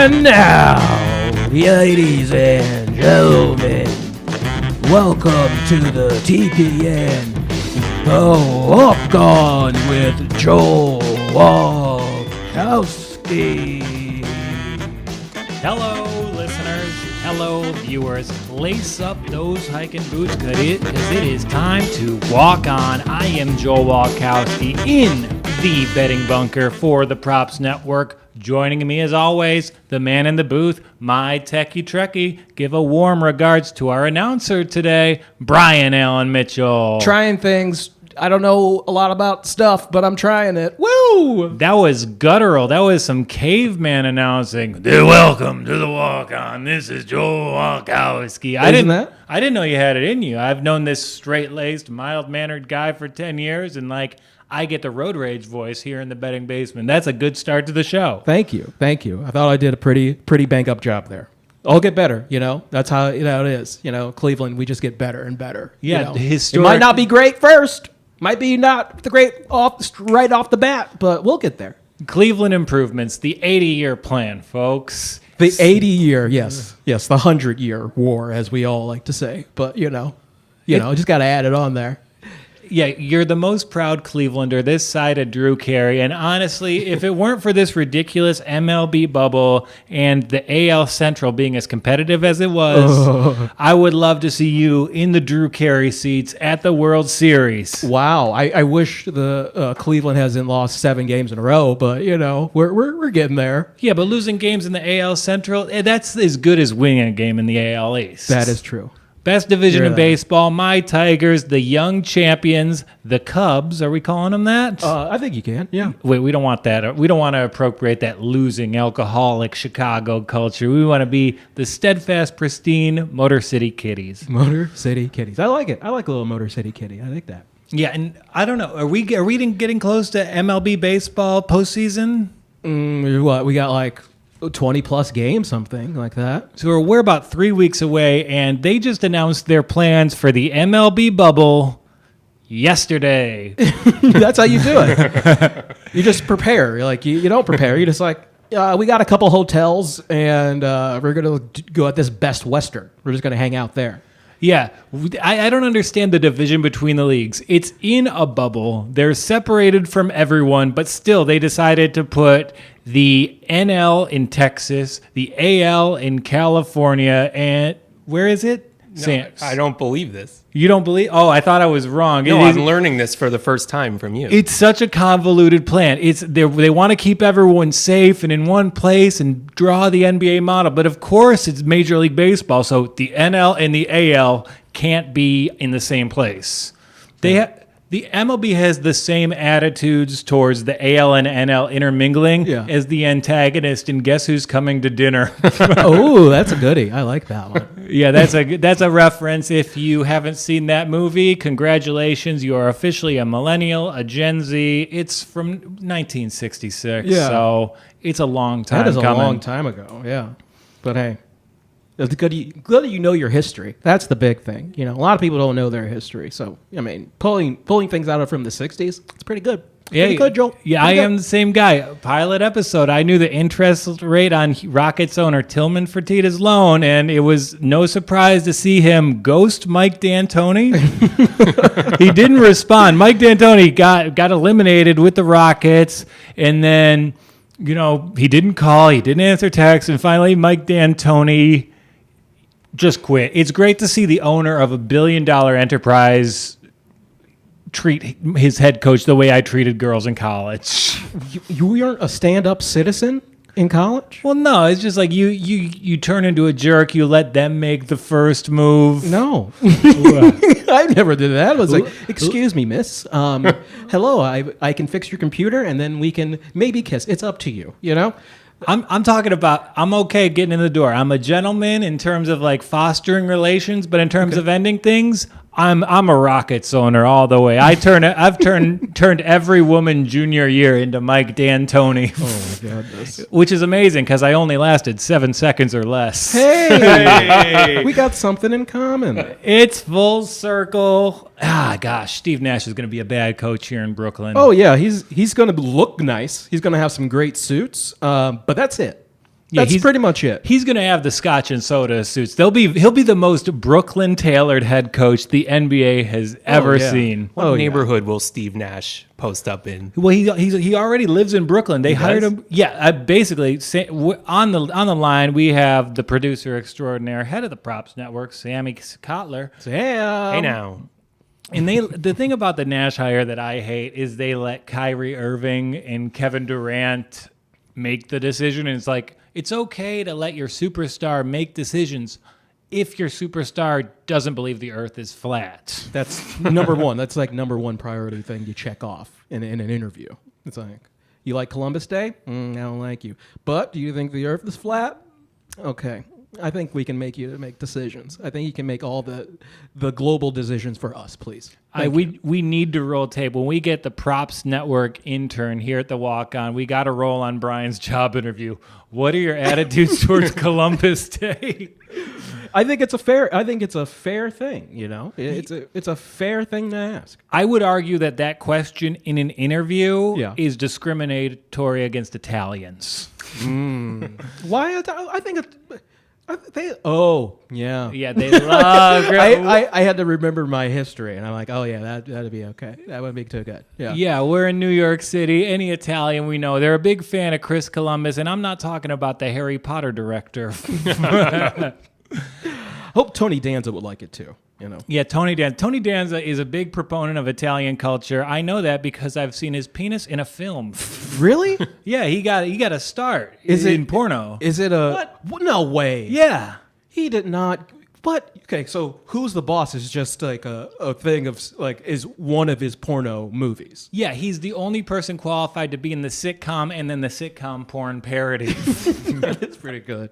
And now, ladies and gentlemen, welcome to the TPN The Walk On with Joel Walkoski. Hello, listeners. Hello, viewers. Lace up those hiking boots, because it is time to walk on. I am Joel Walkoski in the betting bunker for the Props Network. Joining me, as always, the man in the booth, my techie trekkie. Give a warm regards to our announcer today, Brian Allen Mitchell. Trying things. I don't know a lot about stuff, but I'm trying it. Woo! That was guttural. That was some caveman announcing. Welcome to the Walk On. This is Joel Walkoski. I didn't know you had it in you. I've known this straight-laced, mild-mannered guy for 10 years, and I get the road rage voice here in the betting basement. That's a good start to the show. Thank you. I thought I did a pretty bang-up job there. I'll get better, That's how it is. Cleveland, we just get better and better. Yeah, It might not be great first. Might be not the great right off the bat, but we'll get there. Cleveland improvements, the 80-year plan, folks. The 80-year, yes, the 100-year war, as we all like to say. But, just got to add it on there. Yeah, you're the most proud Clevelander this side of Drew Carey. And honestly, if it weren't for this ridiculous MLB bubble and the AL Central being as competitive as it was, I would love to see you in the Drew Carey seats at the World Series. Wow, I wish the Cleveland hasn't lost 7 games in a row, but we're getting there. Yeah, but losing games in the AL Central, that's as good as winning a game in the AL East. That is true. Best division in baseball, my Tigers, the young champions, the Cubs. Are we calling them that? I think you can, yeah. Wait, we don't want that. We don't want to appropriate that losing, alcoholic Chicago culture. We want to be the steadfast, pristine Motor City Kitties. Motor City Kitties. I like it. I like a little Motor City Kitty. I think that. Yeah, and I don't know. Are we getting close to MLB baseball postseason? What? We got 20 plus games, something like that. So we're about 3 weeks away, and they just announced their plans for the MLB bubble yesterday. That's how you do it. You just prepare. You don't prepare. You're just we got a couple hotels, and we're going to go at this Best Western. We're just going to hang out there. Yeah, I don't understand the division between the leagues. It's in a bubble. They're separated from everyone, but still they decided to put the NL in Texas, the AL in California, and where is it? No, I don't believe this. You don't believe? Oh, I thought I was wrong. No, I'm learning this for the first time from you. It's such a convoluted plan. They want to keep everyone safe and in one place and draw the NBA model. But of course, it's Major League Baseball, so the NL and the AL can't be in the same place. The MLB has the same attitudes towards the AL and NL intermingling as the antagonist in Guess Who's Coming to Dinner. Oh, that's a goodie. I like that one. Yeah, that's a reference. If you haven't seen that movie, congratulations. You are officially a millennial, a Gen Z. It's from 1966, so it's a long time coming. That is a long time ago, yeah. But hey. It's good that you know your history. That's the big thing. A lot of people don't know their history. So, pulling things out of from the 60s, it's pretty good. Pretty good, Joel. Yeah, I am the same guy. Pilot episode, I knew the interest rate on Rockets owner Tillman Fertitta's loan, and it was no surprise to see him ghost Mike D'Antoni. He didn't respond. Mike D'Antoni got eliminated with the Rockets, and then, he didn't call, he didn't answer text, and finally Mike D'Antoni just quit. It's great to see the owner of $1 billion enterprise treat his head coach the way I treated girls in college. You weren't a stand-up citizen in college? Well, no. It's just you turn into a jerk. You let them make the first move. No. I never did that. I was excuse me, miss. Hello, I can fix your computer, and then we can maybe kiss. It's up to you, I'm talking about, I'm okay getting in the door. I'm a gentleman in terms of fostering relations, but in terms of ending things, I'm a Rockets owner all the way. I've turned every woman junior year into Mike D'Antoni. Oh my goodness. Which is amazing because I only lasted 7 seconds or less. Hey, we got something in common. It's full circle. Gosh, Steve Nash is going to be a bad coach here in Brooklyn. Oh yeah, he's going to look nice. He's going to have some great suits, but that's it. Yeah, That's pretty much it. He's going to have the scotch and soda suits. He'll be the most Brooklyn tailored head coach the NBA has ever seen. What neighborhood will Steve Nash post up in? Well, he already lives in Brooklyn. They hired him. Yeah, basically on the line we have the producer extraordinaire, head of the Props Network, Sammy Kotler. Sam. Hey now. And the thing about the Nash hire that I hate is they let Kyrie Irving and Kevin Durant make the decision, and it's like, it's okay to let your superstar make decisions if your superstar doesn't believe the earth is flat. That's number one. That's like number one priority thing you check off in an interview. It's like, you like Columbus Day? I don't like you. But do you think the earth is flat? Okay. I think we can make you make decisions. I think you can make all the global decisions for us, please. We need to roll tape. When we get the Props Network intern here at the Walk On, we got to roll on Brian's job interview. What are your attitudes towards Columbus Day? I think it's a fair thing, you know? It's a fair thing to ask. I would argue that question in an interview Yeah. is discriminatory against Italians. Why? I think yeah. Yeah, they love... I had to remember my history, and I'm like, oh, yeah, that'd be okay. That wouldn't be too good. Yeah. Yeah, we're in New York City. Any Italian we know, they're a big fan of Chris Columbus, and I'm not talking about the Harry Potter director. Hope Tony Danza would like it, too. You know. Yeah, Tony Danza is a big proponent of Italian culture. I know that because I've seen his penis in a film. Really? Yeah, he got a start in porno. Is it a... What? No way. Yeah. He did not... What? Okay, so Who's the Boss is just like a thing of, like, is one of his porno movies. Yeah, he's the only person qualified to be in the sitcom and then the sitcom porn parody. That's pretty good.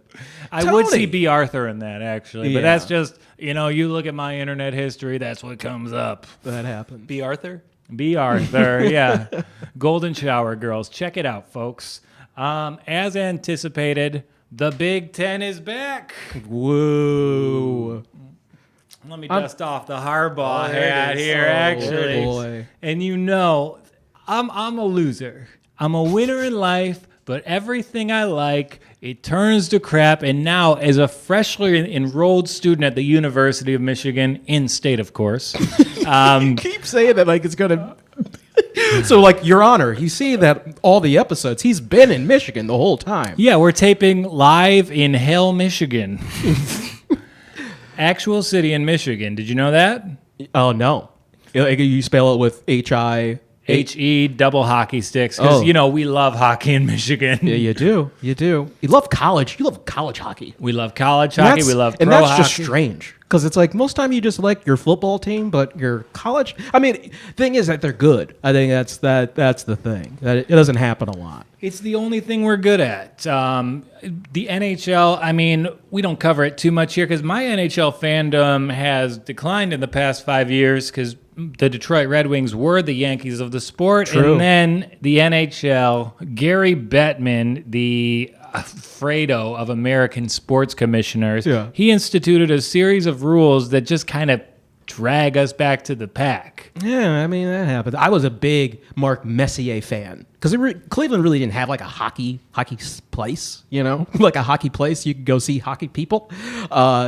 I would see B. Arthur in that, actually. But Yeah. that's just, you look at my internet history, that's what comes up. That happened. B. Arthur? B. Arthur, yeah. Golden Shower Girls. Check it out, folks. As anticipated, the Big Ten is back. Whoa. Let me dust off the Harbaugh hat here, actually. Boy. And I'm a loser. I'm a winner in life, but everything I like, it turns to crap. And now, as a freshly enrolled student at the University of Michigan, in-state, of course. Keep saying that like it's going to... So, like, Your Honor, you see that all the episodes, he's been in Michigan the whole time. Yeah, we're taping live in Hell, Michigan. Actual city in Michigan. Did you know that? Oh, no. You spell it with H-I... H-E, double hockey sticks. Because, we love hockey in Michigan. Yeah, you do. You do. You love college. You love college hockey. We love college hockey. We love pro and that's hockey. just strange because it's like most time you just like your football team, but your college. I mean, thing is that they're good. I think that's the thing. That it doesn't happen a lot. It's the only thing we're good at. The NHL, I mean, we don't cover it too much here because my NHL fandom has declined in the past 5 years because the Detroit Red Wings were the Yankees of the sport. True. And then the NHL, Gary Bettman, the Fredo of American sports commissioners, he instituted a series of rules that just kind of drag us back to the pack. Yeah, I mean, that happened. I was a big Mark Messier fan because Cleveland really didn't have like a hockey place, like a hockey place you could go see hockey people.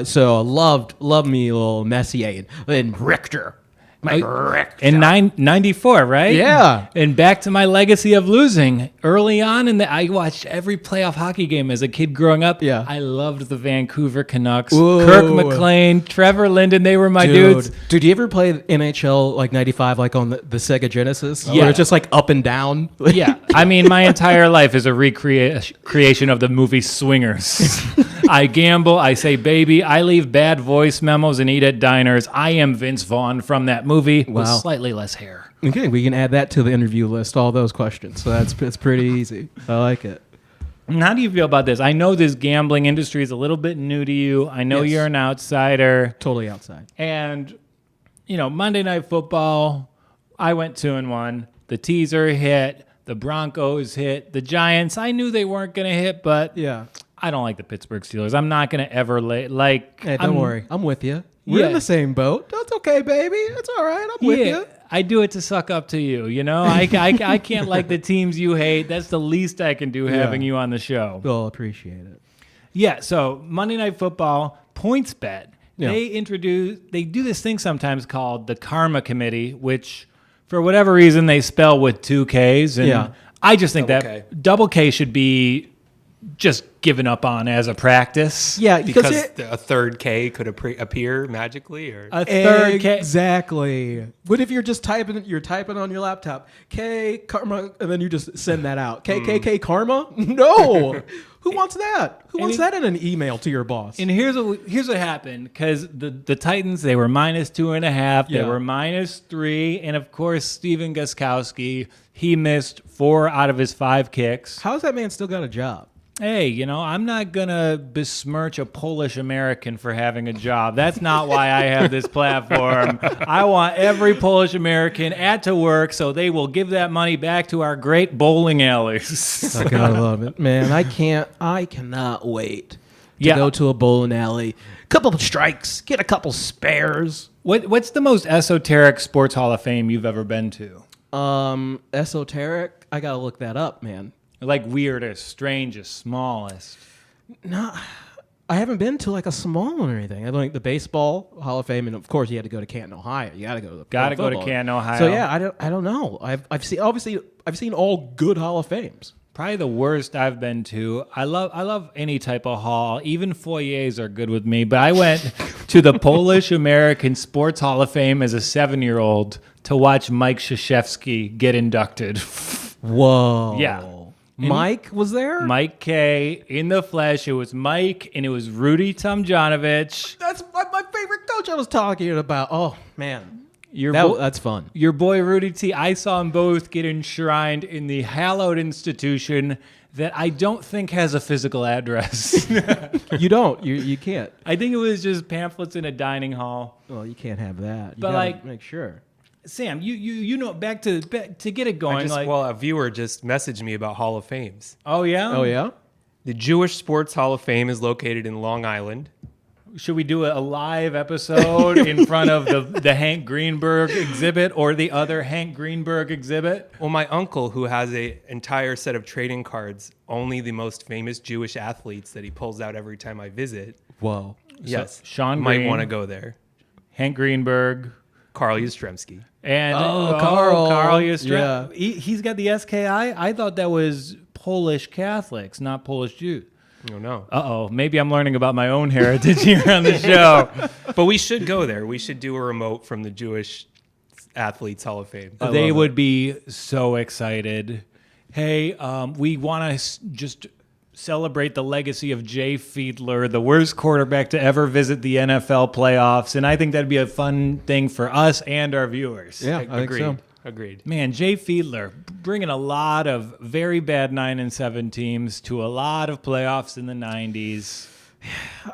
So I loved me a little Messier and Richter. In 94, right? Yeah. And back to my legacy of losing. Early on, I watched every playoff hockey game as a kid growing up. Yeah. I loved the Vancouver Canucks. Whoa. Kirk McLean, Trevor Linden, they were my dudes. Dude, you ever play NHL like 95 like on the Sega Genesis? Yeah. Where it's just like up and down? Yeah. I mean, my entire life is a recreation of the movie Swingers. I gamble, I say baby, I leave bad voice memos and eat at diners. I am Vince Vaughn from that movie with slightly less hair. Okay, we can add that to the interview list, all those questions. So it's pretty easy. I like it. And how do you feel about this? I know this gambling industry is a little bit new to you. I know you're an outsider. Totally outside. And, Monday Night Football, I went 2-1. The teaser hit. The Broncos hit. The Giants, I knew they weren't going to hit, but Yeah. I don't like the Pittsburgh Steelers. I'm not going to ever Hey, don't worry. I'm with you. We're in the same boat. That's okay, baby. It's all right. I'm with you. I do it to suck up to you. You know, I can't like the teams you hate. That's the least I can do having you on the show. We'll appreciate it. Yeah. So Monday Night Football points bet. Yeah. They do this thing sometimes called the Karma Committee, which for whatever reason they spell with 2 Ks. And I just think double K should be just given up on as a practice. Yeah, because a third K could appear magically, or a third K. Exactly. What if you're just typing on your laptop, K Karma, and then you just send that out? K Karma? No. Who wants that? Who wants that in an email to your boss? And here's what happened, because the Titans, they were -2.5, they were -3, and of course Steven Gostkowski, he missed 4 out of his 5 kicks. How's that man still got a job? Hey, you know, I'm not going to besmirch a Polish American for having a job. That's not why I have this platform. I want every Polish American to work so they will give that money back to our great bowling alleys. I gotta love it, man. I cannot wait to go to a bowling alley. Couple of strikes, get a couple spares. What's the most esoteric sports hall of fame you've ever been to? Esoteric? I gotta look that up, man. Like weirdest, strangest, smallest. No, I haven't been to like a small one or anything. I think the baseball Hall of Fame, and of course you had to go to Canton, Ohio. You got to go to the go to Canton, Ohio. So yeah, I don't know. I've seen all good Hall of Fames. Probably the worst I've been to. I love any type of hall. Even foyers are good with me. But I went to the Polish American Sports Hall of Fame as a 7-year-old to watch Mike Krzyzewski get inducted. Whoa. Yeah. Mike was there? Mike K. in the flesh. It was Mike, and it was Rudy Tomjanovich. That's my favorite coach I was talking about. Oh, man. That's fun. Your boy Rudy T. I saw them both get enshrined in the hallowed institution that I don't think has a physical address. You don't. You can't. I think it was just pamphlets in a dining hall. Well, you can't have that. You but gotta make sure. Sam, you know, back to get it going. A viewer just messaged me about Hall of Fames. Oh yeah. Oh yeah. The Jewish Sports Hall of Fame is located in Long Island. Should we do a live episode in front of the Hank Greenberg exhibit or the other Hank Greenberg exhibit? Well, my uncle, who has an entire set of trading cards, only the most famous Jewish athletes that he pulls out every time I visit. Whoa. Yes. So, Sean might Green, want to go there. Hank Greenberg. Carl Yastrzemski. And Carl Yastrzemski. Yeah. He's got the SKI. I thought that was Polish Catholics, not Polish Jews. Oh, no. Uh-oh. Maybe I'm learning about my own heritage here on the show. But we should go there. We should do a remote from the Jewish Athletes Hall of Fame. They would be so excited. Hey, we want to just celebrate the legacy of Jay Fiedler, the worst quarterback to ever visit the NFL playoffs. And I think that'd be a fun thing for us and our viewers. Yeah, I think so. Agreed. Man, Jay Fiedler bringing a lot of very bad 9-7 teams to a lot of playoffs in the 90s.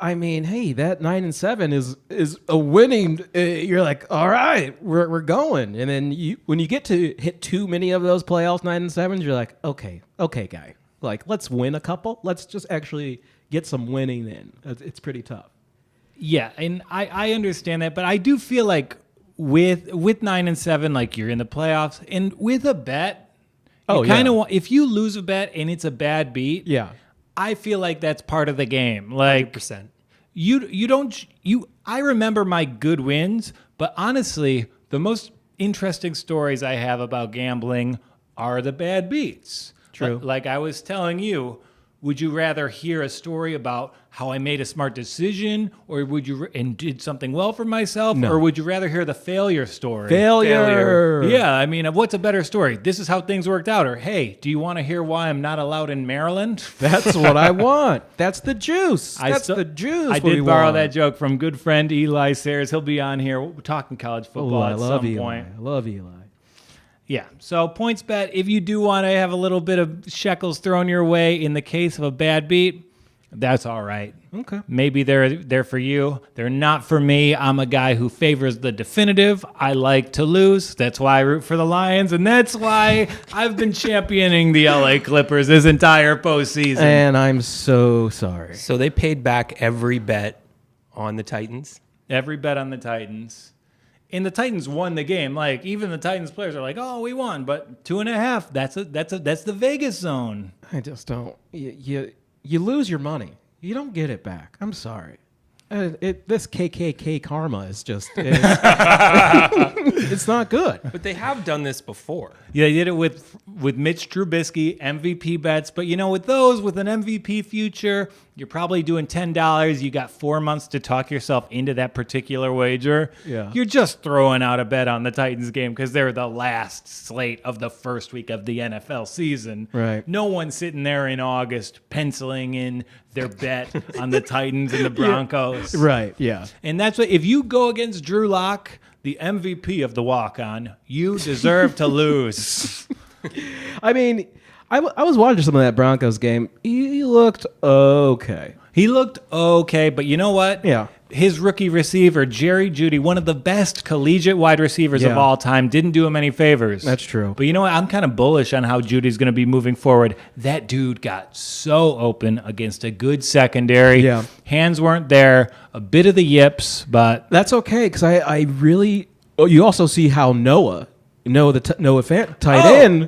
I mean, hey, that 9-7 is a winning. You're like, all right, we're going. And then when you get to hit too many of those playoffs 9-7s, you're like, okay, guy, like let's win a couple. Let's just actually get some winning in. It's pretty tough. Yeah, and I understand that, but I do feel like with 9-7, like you're in the playoffs, and with a bet, if you lose a bet and it's a bad beat, yeah, I feel like that's part of the game. Like 100%. I remember my good wins, but honestly, the most interesting stories I have about gambling are the bad beats. True. Like I was telling you, would you rather hear a story about how I made a smart decision, or and did something well for myself, or would you rather hear the failure story? Failure. Yeah, I mean, what's a better story? This is how things worked out, or hey, do you want to hear why I'm not allowed in Maryland? That's what I want. That's the juice. That's the juice. I did borrow that joke from good friend Eli Sayers. He'll be on here talking college football at some point. I love Eli. Yeah, so points bet, if you do want to have a little bit of shekels thrown your way in the case of a bad beat, that's all right. Okay. Maybe they're for you. They're not for me. I'm a guy who favors the definitive. I like to lose. That's why I root for the Lions, and that's why I've been championing the LA Clippers this entire postseason. And I'm so sorry. So they paid back every bet on the Titans? Every bet on the Titans. And the Titans won the game. Like, even the Titans players are like, "Oh, we won," but 2.5. That's the Vegas zone. I just don't. You lose your money. You don't get it back. I'm sorry. This KKK karma is just it's not good. But they have done this before. Yeah, they did it with Mitch Trubisky, MVP bets. But, with those, with an MVP future, you're probably doing $10. You got 4 months to talk yourself into that particular wager. Yeah. You're just throwing out a bet on the Titans game because they're the last slate of the first week of the NFL season. Right. No one's sitting there in August penciling in their bet on the Titans and the Broncos. Right, yeah. And that's what, if you go against Drew Lock, the MVP of the walk-on, you deserve to lose. I mean, I was watching some of that Broncos game. He looked okay. He looked okay, but you know what? Yeah. His rookie receiver, Jerry Jeudy, one of the best collegiate wide receivers of Yeah. all time, didn't do him any favors. That's true. But you know what? I'm kind of bullish on how Judy's going to be moving forward. That dude got so open against a good secondary. Yeah. Hands weren't there. A bit of the yips, but That's okay, because I really... Oh, you also see how Noah Fant, tight end,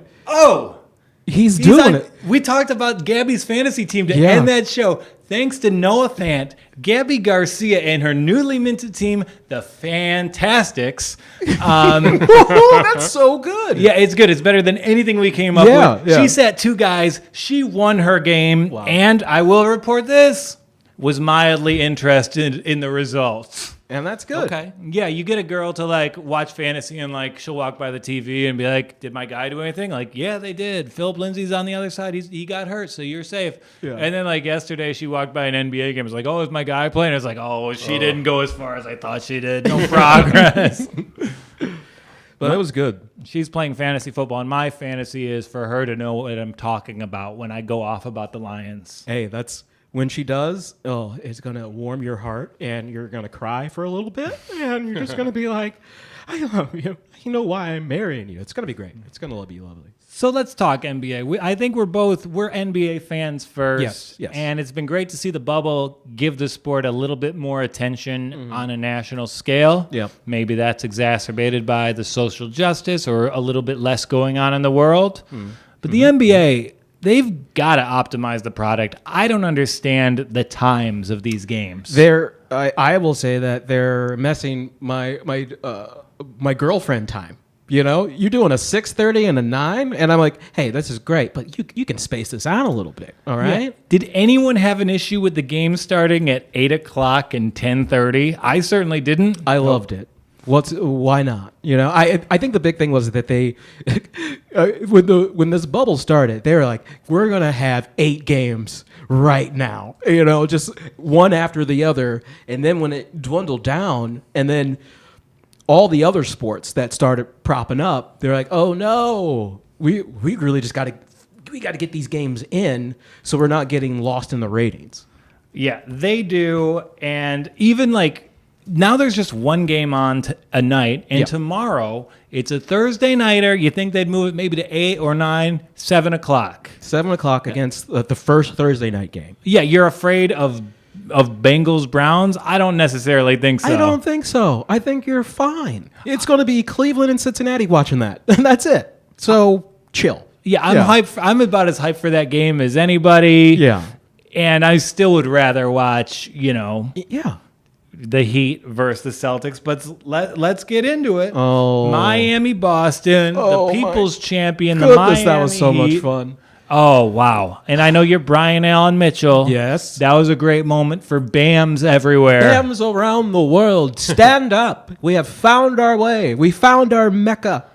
he's doing on- it. We talked about Gabby's fantasy team to Yeah. end that show. Thanks to Noah Fant, Gabby Garcia and her newly minted team, the Fantastics. That's so good. Yeah, it's good. It's better than anything we came up with. Yeah. She sat 2 guys. She won her game. Wow. And I will report this, was mildly interested in the results. And that's good. Okay. Yeah, you get a girl to watch fantasy and she'll walk by the TV and be like, "Did my guy do anything?" Like, "Yeah, they did. Phil Lindsay's on the other side. He got hurt, so you're safe." Yeah. And then yesterday she walked by an NBA game. It was like, "Oh, is my guy playing?" It's like, "Oh, she didn't go as far as I thought she did. No progress." But it was good. She's playing fantasy football, and my fantasy is for her to know what I'm talking about when I go off about the Lions. Hey, that's when she does. Oh, it's gonna warm your heart, and you're gonna cry for a little bit, and you're just gonna be like, "I love you. You know why I'm marrying you." It's gonna be great. It's gonna be lovely. So let's talk NBA. I think we're NBA fans first. Yes. And it's been great to see the bubble give the sport a little bit more attention on a national scale. Yep. Maybe that's exacerbated by the social justice or a little bit less going on in the world. But the NBA, they've got to optimize the product. I don't understand the times of these games. I will say that they're messing my girlfriend time. You're doing a 6:30 and a 9, and I'm like, hey, this is great, but you can space this out a little bit, all right? Yeah. Did anyone have an issue with the game starting at 8 o'clock and 10:30? I certainly didn't. I loved it. Why not? I think the big thing was that they, when this bubble started, they were like, we're gonna have 8 games right now, just one after the other, and then when it dwindled down, and then all the other sports that started propping up, they're like, oh no, we really just got to get these games in, so we're not getting lost in the ratings. Yeah, they do. And even now there's just one game on a night, and tomorrow it's a Thursday nighter. You think they'd move it maybe to 8 or 9, 7 o'clock. 7 o'clock against the first Thursday night game. Yeah, you're afraid of Bengals Browns? I don't necessarily think so. I don't think so. I think you're fine. It's going to be Cleveland and Cincinnati watching that. That's it. So chill. Yeah, I'm hyped. I'm about as hyped for that game as anybody. Yeah. And I still would rather watch, Yeah. the Heat versus the Celtics. But let's get into it. Oh. Miami, Boston, Oh, the People's Champion, the Goodness, Miami that was so much Heat. fun. Oh, wow. And I know you're Brian Allen Mitchell. Yes. That was a great moment for BAMs everywhere. Hams around the world, stand up. We have found our way. We found our Mecca.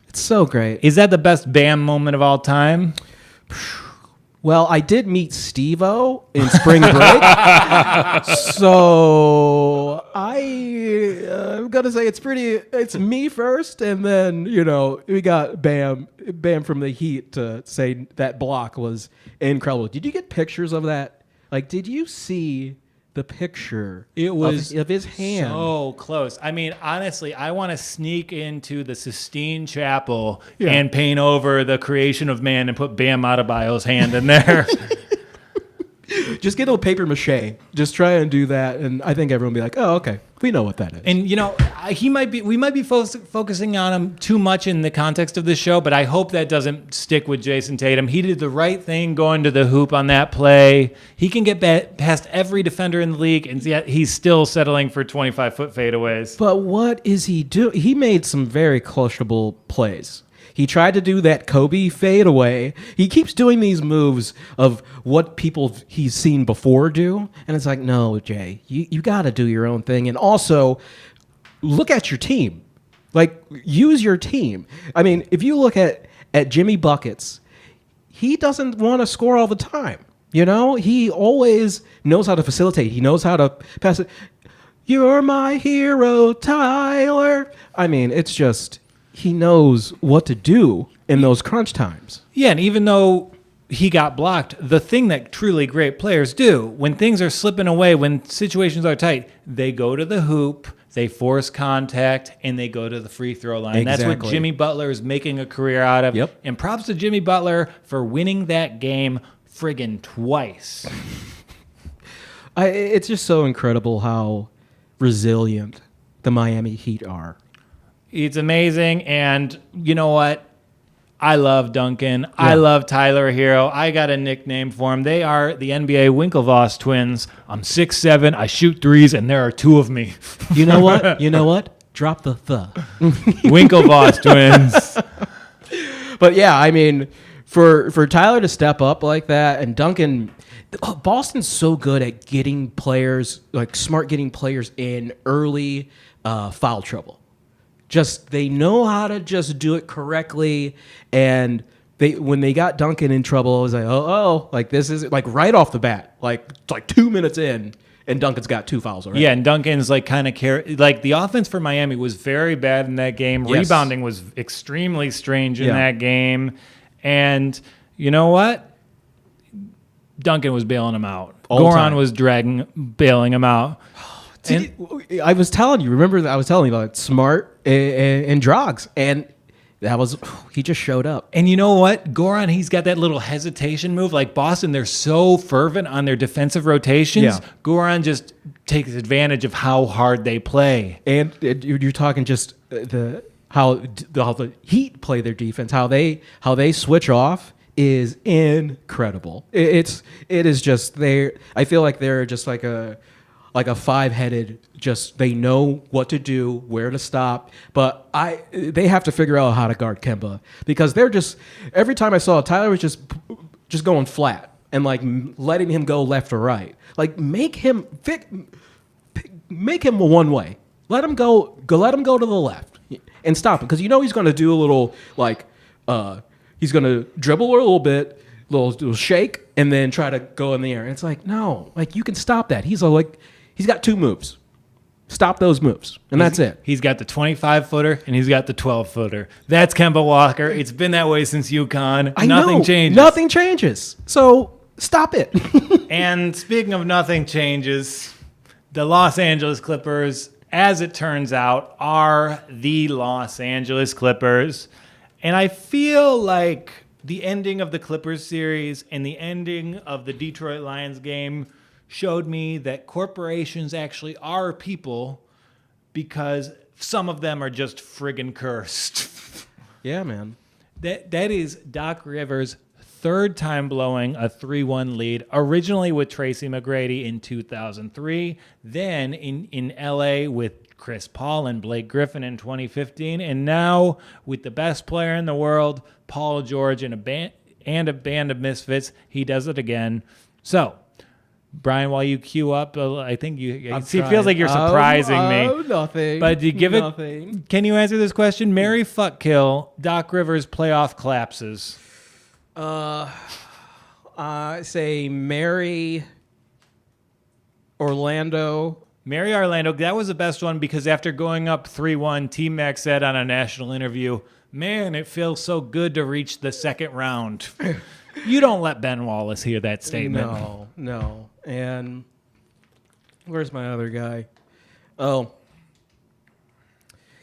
It's so great. Is that the best BAM moment of all time? Well, I did meet Steve-O in spring break. So I'm going to say it's me first. And then, we got Bam from the Heat to say that block was incredible. Did you get pictures of that? Did you see the picture It was of his hand? so close. I mean, honestly, I want to sneak into the Sistine Chapel Yeah. and paint over the creation of man and put Bam Adebayo's hand in there. Just get a little paper mache. Just try and do that. And I think everyone will be like, oh, okay. We know what that is. And we might be focusing on him too much in the context of this show, but I hope that doesn't stick with Jason Tatum. He did the right thing going to the hoop on that play. He can get past every defender in the league, and yet he's still settling for 25-foot fadeaways. But what is he doing? He made some very questionable plays. He tried to do that Kobe fadeaway. He keeps doing these moves of what people he's seen before do. And it's like, no, Jay, you got to do your own thing. And also, look at your team. Like, use your team. I mean, if you look at Jimmy Buckets, he doesn't want to score all the time. You know, he always knows how to facilitate. He knows how to pass it. You're my hero, Tyler. I mean, it's just... he knows what to do in those crunch times. Yeah, and even though he got blocked, the thing that truly great players do, when things are slipping away, when situations are tight, they go to the hoop, they force contact, and they go to the free throw line. Exactly. That's what Jimmy Butler is making a career out of. Yep. And props to Jimmy Butler for winning that game friggin' twice. It's just so incredible how resilient the Miami Heat are. It's amazing, and you know what? I love Duncan. Yeah. I love Tyler Hero. I got a nickname for him. They are the NBA Winklevoss twins. I'm 6'7", I shoot threes, and there are two of me. You know what? You know what? Drop the Winklevoss twins. But yeah, I mean, for Tyler to step up like that, and Duncan, Boston's so good at getting players, like smart getting players in early foul trouble. Just they know how to just do it correctly, and when they got Duncan in trouble, it was like like this is like right off the bat, like 2 minutes in, and Duncan's got 2 fouls already. Yeah, and Duncan's like kind of like the offense for Miami was very bad in that game. Yes. Rebounding was extremely strange in that game, and you know what? Duncan was bailing him out. Goran was bailing him out. I was telling you, remember that I was telling you about Smart and Drogs, and that was, he just showed up. And you know what? Goran, he's got that little hesitation move. Like Boston, they're so fervent on their defensive rotations. Yeah. Goran just takes advantage of how hard they play. And you're talking just how the Heat play their defense, how they switch off is incredible. It is just I feel like they're just like a 5-headed, just they know what to do, where to stop. But they have to figure out how to guard Kemba, because they're just, every time I saw it, Tyler was just going flat and like letting him go left or right. Like make him one way. Let him go to the left and stop him, because you know he's going to do a little he's going to dribble a little bit, little shake, and then try to go in the air. And it's like, no, like you can stop that. He's got 2 moves. Stop those moves, and that's it. He's got the 25-footer, and he's got the 12-footer. That's Kemba Walker. It's been that way since UConn. Nothing changes. Nothing changes. So stop it. And speaking of nothing changes, the Los Angeles Clippers, as it turns out, are the Los Angeles Clippers. And I feel like the ending of the Clippers series and the ending of the Detroit Lions game showed me that corporations actually are people, because some of them are just friggin' cursed. Yeah, man. That is Doc Rivers' 3rd time blowing a 3-1 lead, originally with Tracy McGrady in 2003, then in LA with Chris Paul and Blake Griffin in 2015, and now with the best player in the world, Paul George, and a band of misfits, he does it again. So, Brian, while you queue up, I think it feels like you're surprising me. Oh, nothing. But do you give nothing. Can you answer this question? Marry, fuck, kill, Doc Rivers playoff collapses. Say marry Orlando. Marry Orlando. That was the best one, because after going up 3-1, T-Mac said on a national interview, man, it feels so good to reach the second round. You don't let Ben Wallace hear that statement. No. And where's my other guy? Oh,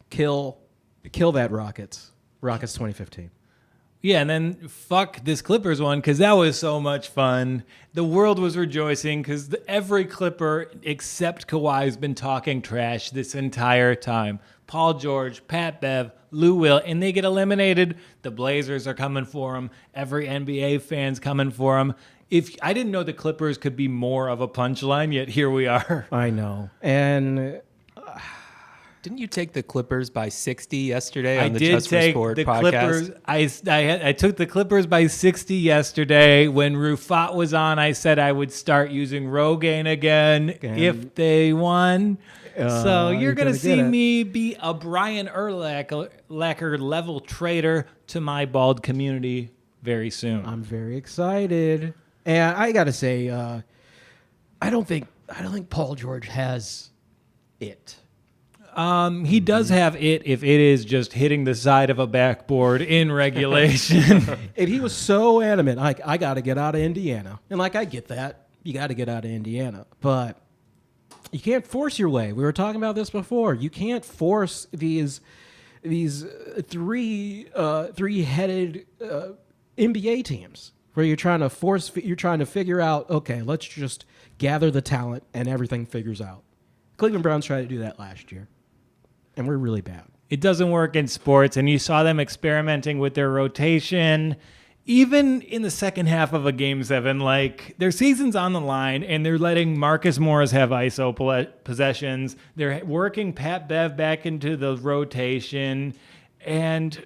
kill that Rockets. Rockets 2015. Yeah, and then fuck this Clippers one because that was so much fun. The world was rejoicing because every Clipper except Kawhi has been talking trash this entire time. Paul George, Pat Bev, Lou Will, and they get eliminated. The Blazers are coming for them. Every NBA fan's coming for them. If I didn't know the Clippers could be more of a punchline, yet here we are. I know. And didn't you take the Clippers by 60 yesterday on the did Just for take Sport the podcast? Clippers. I took the Clippers by 60 yesterday. When Rufat was on, I said I would start using Rogaine again if they won. So you're going to see me be a Brian Urlacher level traitor to my bald community very soon. I'm very excited. And I got to say, I don't think Paul George has it. He does have it if it is just hitting the side of a backboard in regulation. If he was so adamant, I got to get out of Indiana. And I get that. You got to get out of Indiana. But you can't force your way. We were talking about this before. You can't force these three-headed NBA teams where you're trying to figure out, okay, let's just gather the talent and everything figures out. Cleveland Browns tried to do that last year. And we're really bad. It doesn't work in sports, and you saw them experimenting with their rotation. Even in the second half of a Game 7, their season's on the line, and they're letting Marcus Morris have ISO possessions. They're working Pat Bev back into the rotation. And,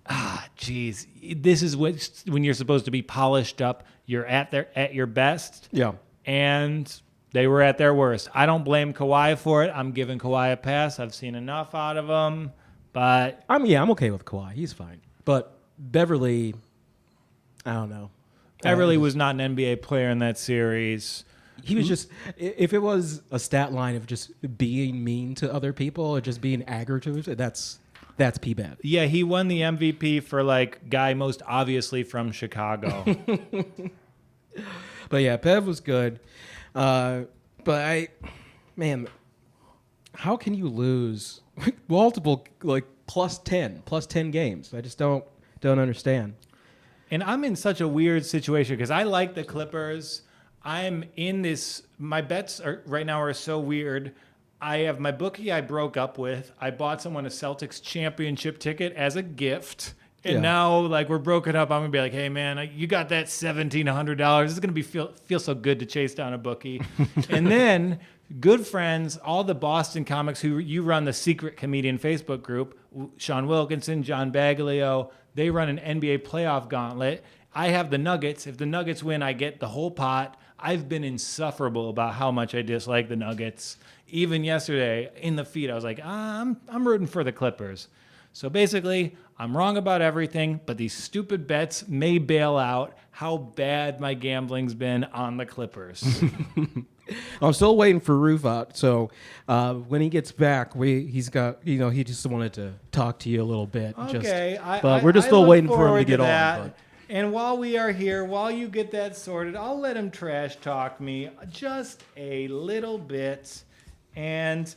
this is when you're supposed to be polished up. You're at your best. Yeah. And they were at their worst. I don't blame Kawhi for it. I'm giving Kawhi a pass. I've seen enough out of him. But I'm okay with Kawhi. He's fine. But Beverly, I don't know. Beverly was not an NBA player in that series. He was just, if it was a stat line of just being mean to other people or just being aggravative, that's P-bad. Yeah, he won the MVP for guy most obviously from Chicago. But yeah, Bev was good. But how can you lose multiple plus 10 games? I just don't understand. And I'm in such a weird situation because I like the Clippers. I'm in this. My bets right now are so weird. I have my bookie I broke up with. I bought someone a Celtics championship ticket as a gift. And now, we're broken up, I'm going to be like, hey, man, you got that $1,700. It's going to feel so good to chase down a bookie. And then good friends, all the Boston comics who you run the Secret Comedian Facebook group, Sean Wilkinson, John Baglio, they run an NBA playoff gauntlet. I have the Nuggets. If the Nuggets win, I get the whole pot. I've been insufferable about how much I dislike the Nuggets. Even yesterday in the feed, I was like, I'm rooting for the Clippers. So basically, I'm wrong about everything, but these stupid bets may bail out how bad my gambling's been on the Clippers. I'm still waiting for Rufat. So when he gets back, he's got, he just wanted to talk to you a little bit. Okay. But we're just still waiting for him to get on. But. And while we are here, while you get that sorted, I'll let him trash talk me just a little bit. And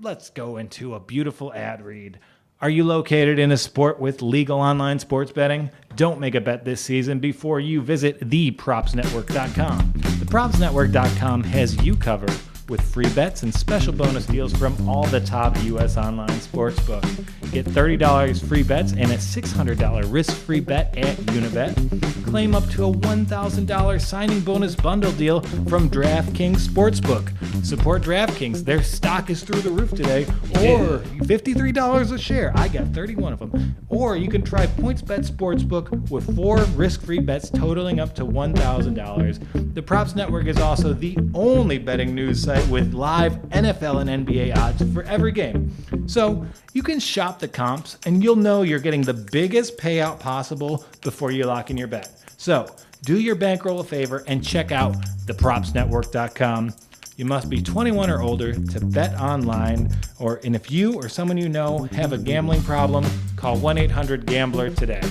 let's go into a beautiful ad read. Are you located in a sport with legal online sports betting? Don't make a bet this season before you visit thepropsnetwork.com. Thepropsnetwork.com has you covered with free bets and special bonus deals from all the top U.S. online sportsbooks. Get $30 free bets and a $600 risk-free bet at Unibet. Claim up to a $1,000 signing bonus bundle deal from DraftKings Sportsbook. Support DraftKings. Their stock is through the roof today. Or $53 a share. I got 31 of them. Or you can try PointsBet Sportsbook with 4 risk-free bets totaling up to $1,000. The Props Network is also the only betting news site with live NFL and NBA odds for every game. So you can shop the comps and you'll know you're getting the biggest payout possible before you lock in your bet. So do your bankroll a favor and check out thepropsnetwork.com. You must be 21 or older to bet online, and if you or someone you know have a gambling problem, call 1-800-GAMBLER today.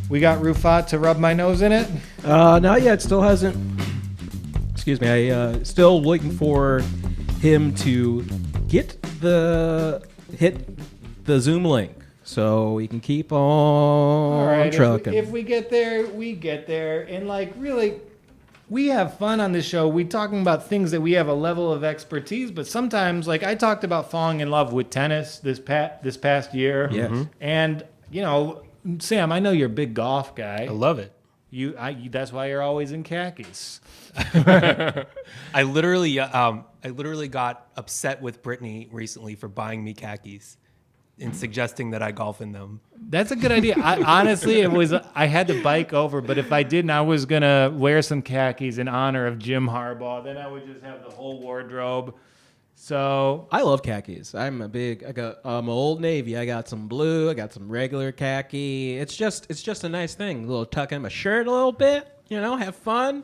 We got Rufat to rub my nose in it? Not yet. Still hasn't. Excuse me. Still waiting for him to hit the Zoom link. so we can keep on trucking. If we get there, we get there. And like, really, we have fun on this show. We talking about things that we have a level of expertise, but sometimes, like I talked about falling in love with tennis this past year. Yes. Mm-hmm. And, you know, Sam, I know you're a big golf guy. I love it. That's why you're always in khakis. I literally got upset with Brittany recently for buying me khakis and suggesting that I golf in them. That's a good idea. Honestly, I had to bike over, but if I didn't, I was gonna wear some khakis in honor of Jim Harbaugh. Then I would just have the whole wardrobe. So I love khakis. I'm Old Navy. I got some blue. I got some regular khaki. It's just a nice thing. A little tuck in my shirt a little bit. You know, have fun.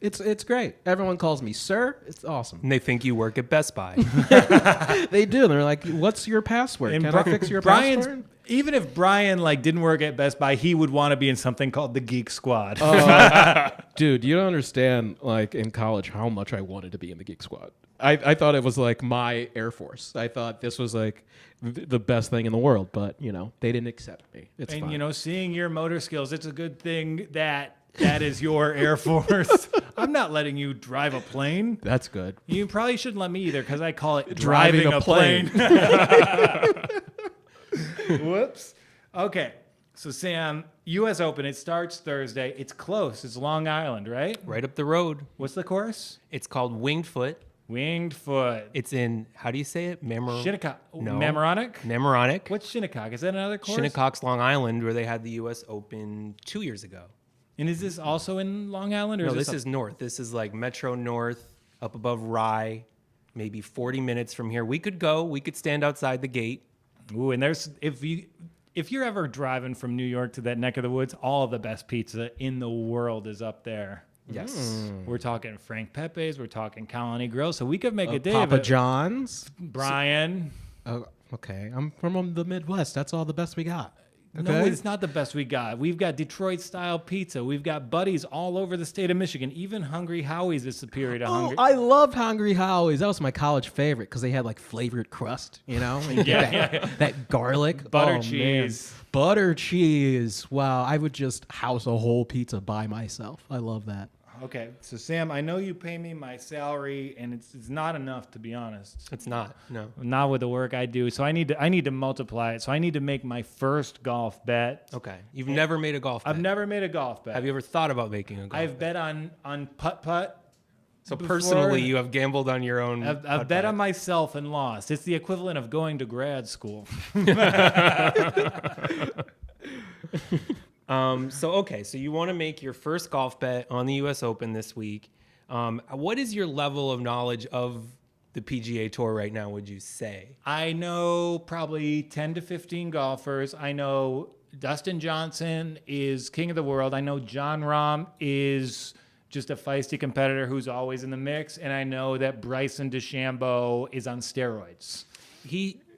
It's great. Everyone calls me sir. It's awesome. And they think you work at Best Buy. They do. They're like, "What's your password? Can I fix your password?" Even if Brian didn't work at Best Buy, he would want to be in something called the Geek Squad. Dude, you don't understand. Like in college, how much I wanted to be in the Geek Squad. I thought it was like my Air Force. I thought this was like the best thing in the world, but you know they didn't accept me. It's fine. You know, seeing your motor skills, it's a good thing that is your Air Force. I'm not letting you drive a plane. That's good. You probably shouldn't let me either because I call it driving a plane. Whoops. Okay. So, Sam, U.S. Open, it starts Thursday. It's close. It's Long Island, right? Right up the road. What's the course? It's called Winged Foot. Winged Foot. It's in, how do you say it? Shinnecock. No. Mamaroneck? Mamaroneck. What's Shinnecock? Is that another course? Shinnecock's Long Island, where they had the U.S. Open 2 years ago. And is this also in Long Island? Or No, is this is north. This is like Metro North, up above Rye, maybe 40 minutes from here. We could go. We could stand outside the gate. Ooh, and there's if you're ever driving from New York to that neck of the woods, all of the best pizza in the world is up there. Yes. We're talking Frank Pepe's. We're talking Colony Grill. So we could make a day Papa of it. John's. Brian. Okay. I'm from the Midwest. That's all the best we got. Okay? No, it's not the best we got. We've got Detroit-style pizza. We've got Buddies all over the state of Michigan. Even Hungry Howie's is superior to Hungry. I loved Hungry Howie's. That was my college favorite because they had like flavored crust, you know? And you get that garlic. Butter Oh, cheese. Man. Butter cheese. Wow. I would just house a whole pizza by myself. I love that. Okay, so Sam, I know you pay me my salary, and it's not enough, to be honest. It's not. No. Not with the work I do. So I need to multiply it. So I need to make my first golf bet. Okay. You've never made a golf bet. I've never made a golf bet. Have you ever thought about making a golf bet? I've bet on putt-putt. So before. personally, you have gambled on your own. I've bet on myself and lost. It's the equivalent of going to grad school. So you want to make your first golf bet on the U.S. Open this week. What is your level of knowledge of the PGA Tour right now, would you say? I know probably 10 to 15 golfers. I know Dustin Johnson is king of the world. I know John Rahm is just a feisty competitor who's always in the mix. And I know that Bryson De Chambeau is on steroids.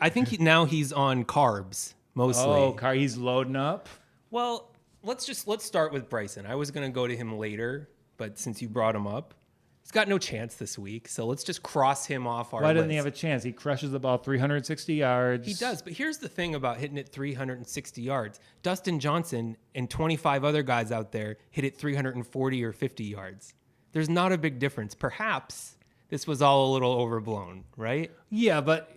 I think now he's on carbs mostly. Oh, he's loading up. Well, let's start with Bryson. I was going to go to him later, but since you brought him up, he's got no chance this week. So let's just cross him off our list. Why doesn't he have a chance? He crushes the ball 360 yards. He does, but here's the thing about hitting it 360 yards. Dustin Johnson and 25 other guys out there hit it 340 or 50 yards. There's not a big difference. Perhaps this was all a little overblown, right? Yeah, but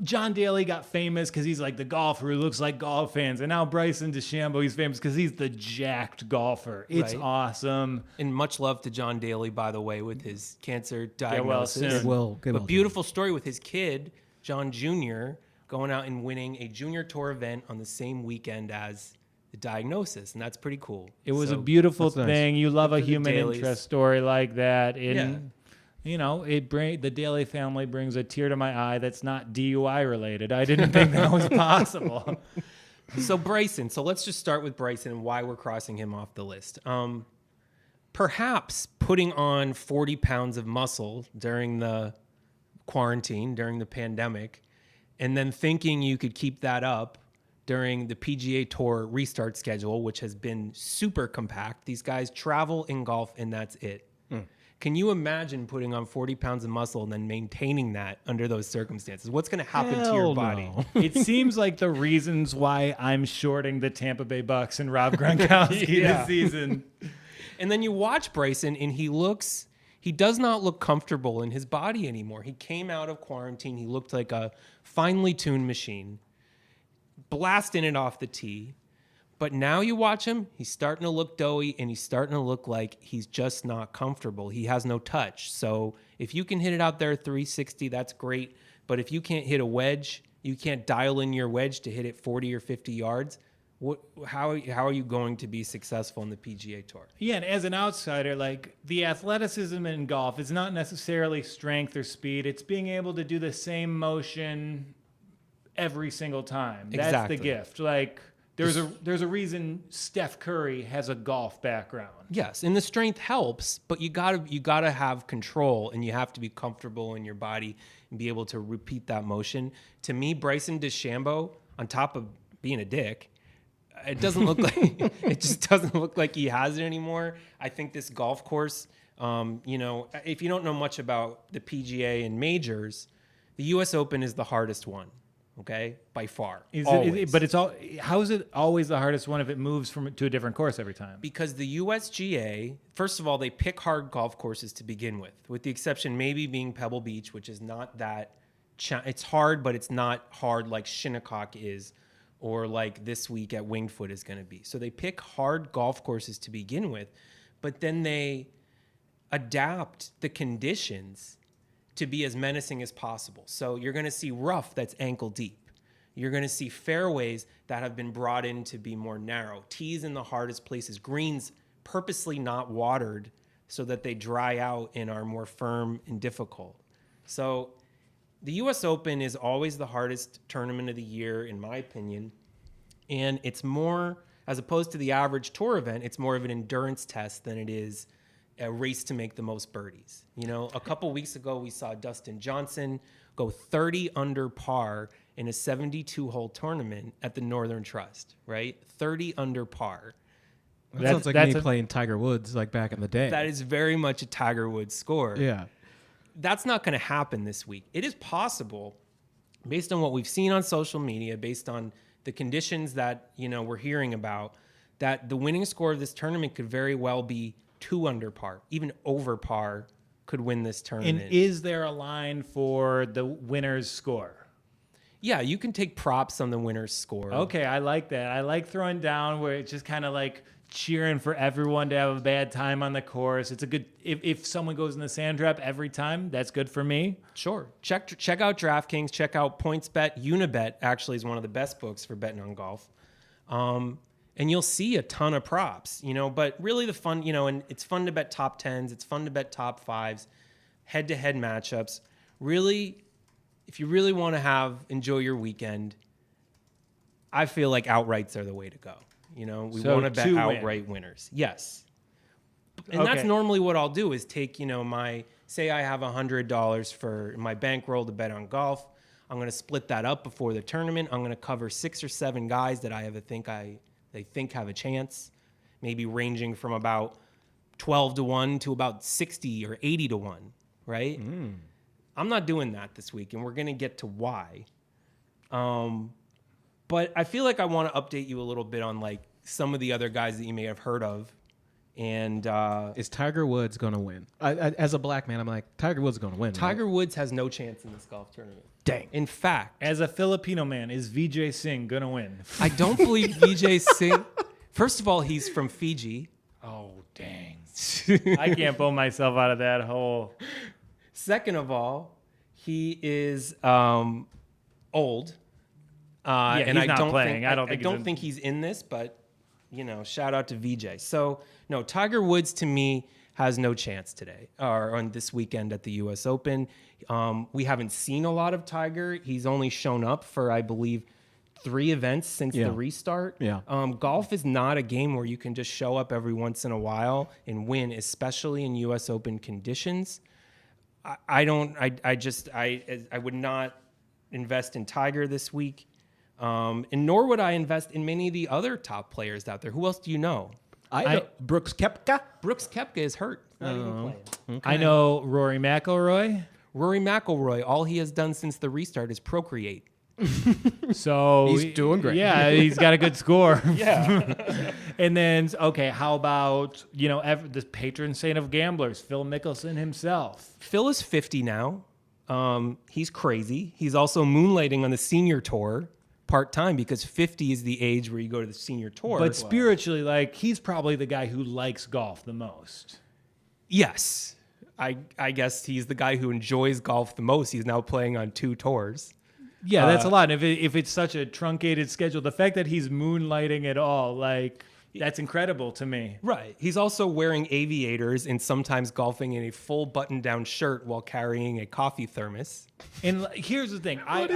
John Daly got famous because he's like the golfer who looks like golf fans. And now Bryson De Chambeau, he's famous because he's the jacked golfer. It's awesome. And much love to John Daly, by the way, with his cancer diagnosis. But beautiful story with his kid, John Jr., going out and winning a junior tour event on the same weekend as the diagnosis. And that's pretty cool. It was a beautiful thing. Nice. You love a human Dalys. Interest story like that. Yeah. The Daly family brings a tear to my eye that's not DUI related. I didn't think that was possible. So Bryson, let's just start with Bryson and why we're crossing him off the list. Perhaps putting on 40 pounds of muscle during the quarantine, during the pandemic, and then thinking you could keep that up during the PGA Tour restart schedule, which has been super compact. These guys travel in golf and that's it. Can you imagine putting on 40 pounds of muscle and then maintaining that under those circumstances? What's going to happen to your Hell body? no. It seems like the reasons why I'm shorting the Tampa Bay Bucks and Rob Gronkowski Yeah. this season. And then you watch Bryson, and he does not look comfortable in his body anymore. He came out of quarantine. He looked like a finely tuned machine, blasting it off the tee. But now you watch him, he's starting to look doughy, and he's starting to look like he's just not comfortable. He has no touch. So if you can hit it out there 360, that's great. But if you can't hit a wedge, you can't dial in your wedge to hit it 40 or 50 yards, how are you going to be successful in the PGA Tour? Yeah, and as an outsider, like the athleticism in golf is not necessarily strength or speed. It's being able to do the same motion every single time. That's Exactly. the gift. Like there's a reason Steph Curry has a golf background. Yes, and the strength helps, but you gotta have control, and you have to be comfortable in your body and be able to repeat that motion. To me, Bryson De Chambeau, on top of being a dick, it just doesn't look like he has it anymore. I think this golf course, if you don't know much about the PGA and majors, the U.S. Open is the hardest one. Okay, by far. How is it always the hardest one if it moves to a different course every time? Because the USGA, first of all, they pick hard golf courses to begin with the exception maybe being Pebble Beach, which is not that. It's hard, but it's not hard like Shinnecock is, or like this week at Winged Foot is going to be. So they pick hard golf courses to begin with, but then they adapt the conditions to be as menacing as possible. So you're going to see rough that's ankle deep. You're going to see fairways that have been brought in to be more narrow. Tees in the hardest places. Greens purposely not watered so that they dry out and are more firm and difficult. So the U.S. Open is always the hardest tournament of the year, in my opinion. And it's more, as opposed to the average tour event, it's more of an endurance test than it is a race to make the most birdies. A couple weeks ago, we saw Dustin Johnson go 30 under par in a 72-hole tournament at the Northern Trust, right? 30 under par. That sounds like me playing Tiger Woods like back in the day. That is very much a Tiger Woods score. Yeah. That's not going to happen this week. It is possible, based on what we've seen on social media, based on the conditions that we're hearing about, that the winning score of this tournament could very well be 2 under par, even over par could win this tournament. And is there a line for the winner's score? Yeah, you can take props on the winner's score. Okay, I like that. I like throwing down where it's just kind of like cheering for everyone to have a bad time on the course. It's a good, if someone goes in the sand trap every time, that's good for me. Sure. Check out DraftKings, check out PointsBet. Unibet actually is one of the best books for betting on golf. And you'll see a ton of props, but really the fun, and it's fun to bet top 10s. It's fun to bet top 5s, head-to-head matchups. Really, if you really want to enjoy your weekend, I feel like outrights are the way to go. We want to bet outright winners. Yes. And that's normally what I'll do is take, say I have $100 for my bankroll to bet on golf. I'm going to split that up before the tournament. I'm going to cover 6 or 7 guys that they think have a chance, maybe ranging from about 12 to 1 to about 60 or 80 to 1, right? I'm not doing that this week, and we're going to get to why. But I feel like I want to update you a little bit on like some of the other guys that you may have heard of. And is Tiger Woods going to win? As a black man, I'm like, Tiger Woods is going to win. Tiger Woods has no chance in this golf tournament. Dang. In fact, as a Filipino man, is Vijay Singh going to win? I don't believe Vijay Singh. First of all, he's from Fiji. Oh, dang. I can't pull myself out of that hole. Second of all, he is old. And he's not playing. I don't think he's in this, but shout out to VJ. So no, Tiger Woods to me has no chance today or on this weekend at the U.S. Open. We haven't seen a lot of Tiger. He's only shown up for, I believe, 3 events since the restart. Yeah. Golf is not a game where you can just show up every once in a while and win, especially in U.S. Open conditions. I would not invest in Tiger this week. And nor would I invest in many of the other top players out there. Who else do you know? I know Brooks Koepka. Brooks Koepka is hurt. Not even playing. Okay. I know Rory McIlroy. Rory McIlroy, all he has done since the restart is procreate. So He's doing great. Yeah, he's got a good score. Yeah. And then, okay, how about, the patron saint of gamblers, Phil Mickelson himself? Phil is 50 now. He's crazy. He's also moonlighting on the senior tour part-time because 50 is the age where you go to the senior tour. But spiritually, he's probably the guy who likes golf the most. Yes. I guess he's the guy who enjoys golf the most. He's now playing on 2 tours. Yeah, that's a lot. And if it's such a truncated schedule, the fact that he's moonlighting at all, that's incredible to me. Right. He's also wearing aviators and sometimes golfing in a full button-down shirt while carrying a coffee thermos. And here's the thing. My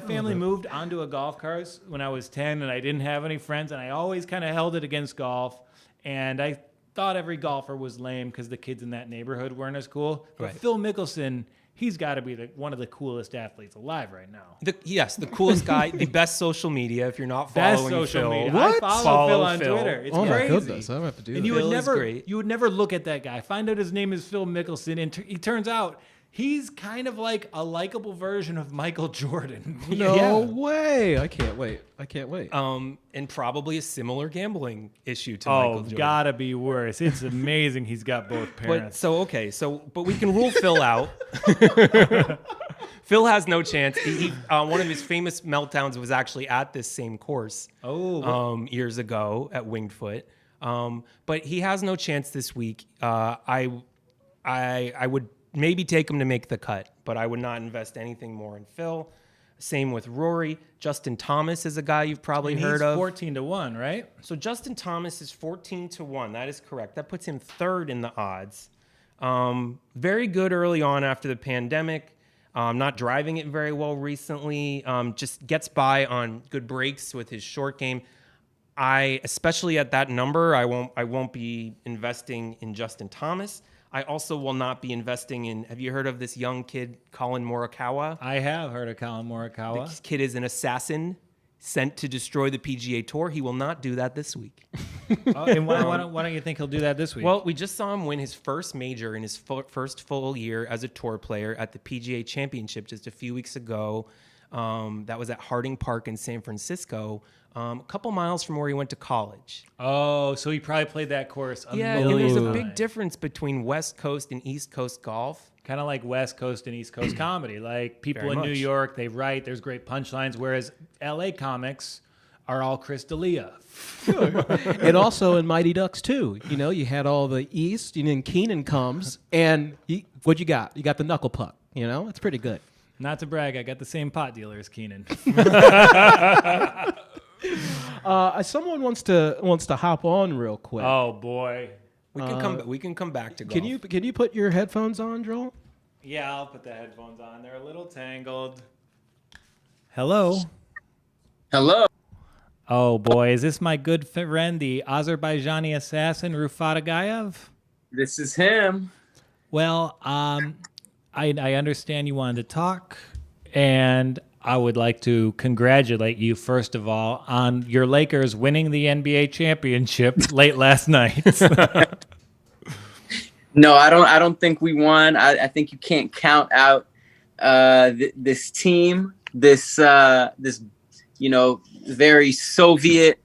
family moved onto a golf cart when I was 10, and I didn't have any friends, and I always kind of held it against golf. And I thought every golfer was lame because the kids in that neighborhood weren't as cool. But Right. Phil Mickelson, he's got to be one of the coolest athletes alive right now. The coolest guy, the best social media. If you're not Best following social Phil, media. What? I follow Follow Phil on Phil. Twitter. It's Oh crazy. my goodness, I have to do And that. you would Phil is never, great. you would never look at that guy. Find out his name is Phil Mickelson, and he turns out he's kind of like a likable version of Michael Jordan. No way! I can't wait. and probably a similar gambling issue to Michael Oh, Jordan. gotta be worse. It's amazing he's got both But parents. but we can rule Phil out. Phil has no chance. One of his famous meltdowns was actually at this same course. Years ago at Winged Foot. But he has no chance this week. I would maybe take him to make the cut, but I would not invest anything more in Phil. Same with Rory. Justin Thomas is a guy you've probably heard of. 14-1, right? So Justin Thomas is 14-1. That is correct. That puts him third in the odds. Very good early on after the pandemic. Not driving it very well recently. Just gets by on good breaks with his short game. Especially at that number, I won't be investing in Justin Thomas. I also will not be investing in. Have you heard of this young kid, Colin Morikawa? I have heard of Colin Morikawa. This kid is an assassin sent to destroy the PGA Tour. He will not do that this week. And why don't you think he'll do that this week? Well, we just saw him win his first major in his first full year as a tour player at the PGA Championship just a few weeks ago. That was at Harding Park in San Francisco, a couple miles from where he went to college. Oh, so he probably played that course a And million there's a times. big difference between West Coast and East Coast golf. Kind of like West Coast and East Coast comedy. Like people Very in New much. York, they write, there's great punchlines, whereas LA comics are all Chris D'Elia. And also in Mighty Ducks too. You had all the East, and then Keenan comes, and what you got? You got the knuckle puck. It's pretty good. Not to brag, I got the same pot dealer as Keenan. Someone wants to hop on real quick. Oh boy. We can come back to golf. Can you put your headphones on, Joel? Yeah, I'll put the headphones on. They're a little tangled. Hello. Hello. Oh boy, is this my good friend, the Azerbaijani assassin Rufat Agayev? This is him. Well, I understand you wanted to talk, and I would like to congratulate you, first of all, on your Lakers winning the NBA championship late last night. No, I don't think we won. I think you can't count out this team, this very Soviet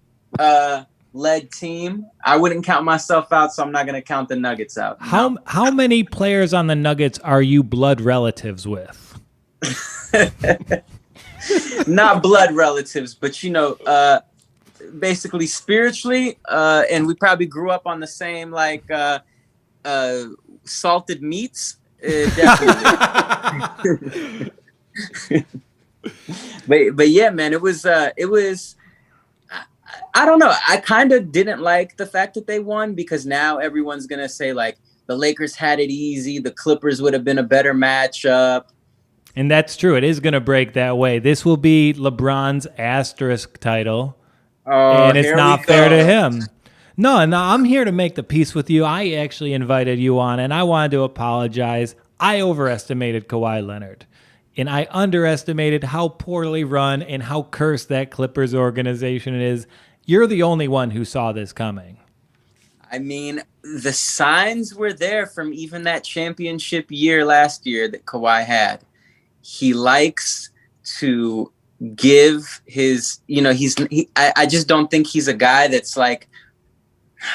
led team. I wouldn't count myself out, so I'm not going to count the Nuggets out. How many players on the Nuggets are you blood relatives with? Not blood relatives, but basically spiritually, and we probably grew up on the same salted meats. Definitely. but yeah, man, it was. I don't know. I kind of didn't like the fact that they won because now everyone's gonna say the Lakers had it easy. The Clippers would have been a better matchup. And that's true. It is going to break that way. This will be LeBron's asterisk title, and it's not fair to him. No, I'm here to make the peace with you. I actually invited you on, and I wanted to apologize. I overestimated Kawhi Leonard, and I underestimated how poorly run and how cursed that Clippers organization is. You're the only one who saw this coming. I mean, the signs were there from even that championship year last year that Kawhi had. He likes to give his, I just don't think he's a guy that's like,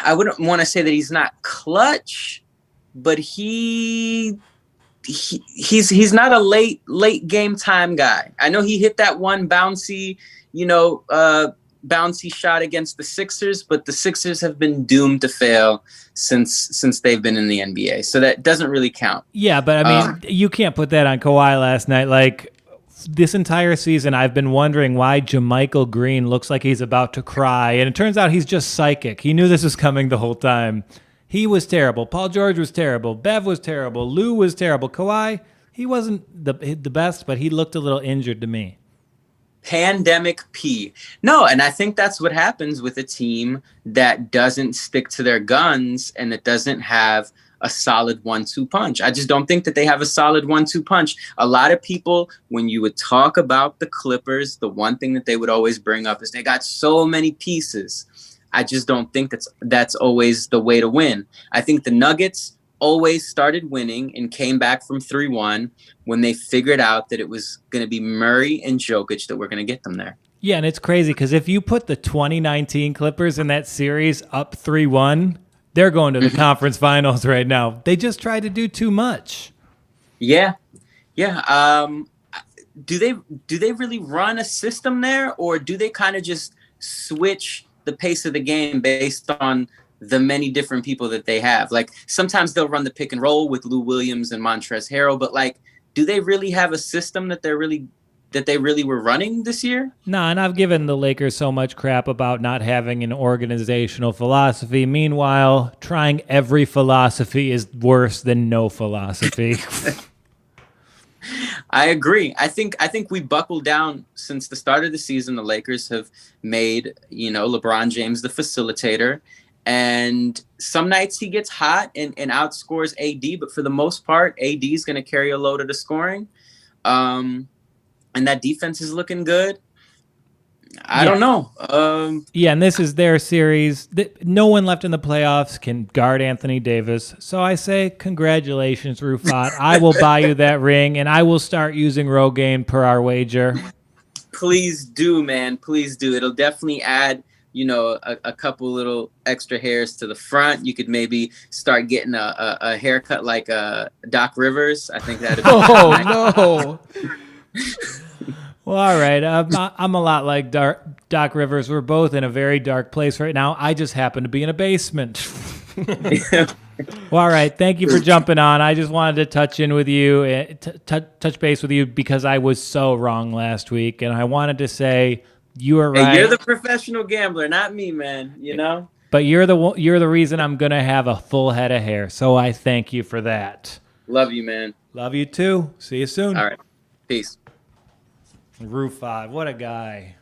I wouldn't want to say that he's not clutch, but he's not a late game time guy. I know he hit that one bouncy shot against the Sixers, but the Sixers have been doomed to fail since they've been in the NBA. So that doesn't really count. Yeah, but I mean, you can't put that on Kawhi last night. Like, this entire season, I've been wondering why JaMychal Green looks like he's about to cry, and it turns out he's just psychic. He knew this was coming the whole time. He was terrible. Paul George was terrible. Bev was terrible. Lou was terrible. Kawhi, he wasn't the best, but he looked a little injured to me. Pandemic P. No, and I think that's what happens with a team that doesn't stick to their guns and that doesn't have a solid 1-2 punch. I just don't think that they have a solid 1-2 punch. A lot of people, when you would talk about the Clippers, the one thing that they would always bring up is they got so many pieces. I just don't think that's always the way to win. I think the Nuggets always started winning and came back from 3-1 when they figured out that it was going to be Murray and Jokic that were going to get them there. Yeah, and it's crazy because if you put the 2019 Clippers in that series up 3-1, they're going to the conference finals right now. They just tried to do too much. Yeah. Do they really run a system there, or do they kind of just switch the pace of the game based on the many different people that they have? Like, sometimes they'll run the pick and roll with Lou Williams and Montrezl Harrell, but like, do they really have a system that they really were running this year? Nah, and I've given the Lakers so much crap about not having an organizational philosophy. Meanwhile, trying every philosophy is worse than no philosophy. I agree. I think we buckled down since the start of the season. The Lakers have made, LeBron James the facilitator. And some nights he gets hot and outscores AD, but for the most part, AD is going to carry a load of the scoring. And that defense is looking good. I don't know. And this is their series. No one left in the playoffs can guard Anthony Davis. So I say, congratulations, Rufat. I will buy you that ring, and I will start using Rogaine per our wager. Please do, man. Please do. It'll definitely add, a couple little extra hairs to the front. You could maybe start getting a haircut like Doc Rivers. I think that'd be no. Well, all right. I'm a lot like Doc Rivers. We're both in a very dark place right now. I just happen to be in a basement. Well, all right. Thank you for jumping on. I just wanted to touch base with you because I was so wrong last week, and I wanted to say you were right. Hey, you're the professional gambler, not me, man. But you're the reason I'm gonna have a full head of hair. So I thank you for that. Love you, man. Love you too. See you soon. All right. Peace. Rufat, what a guy.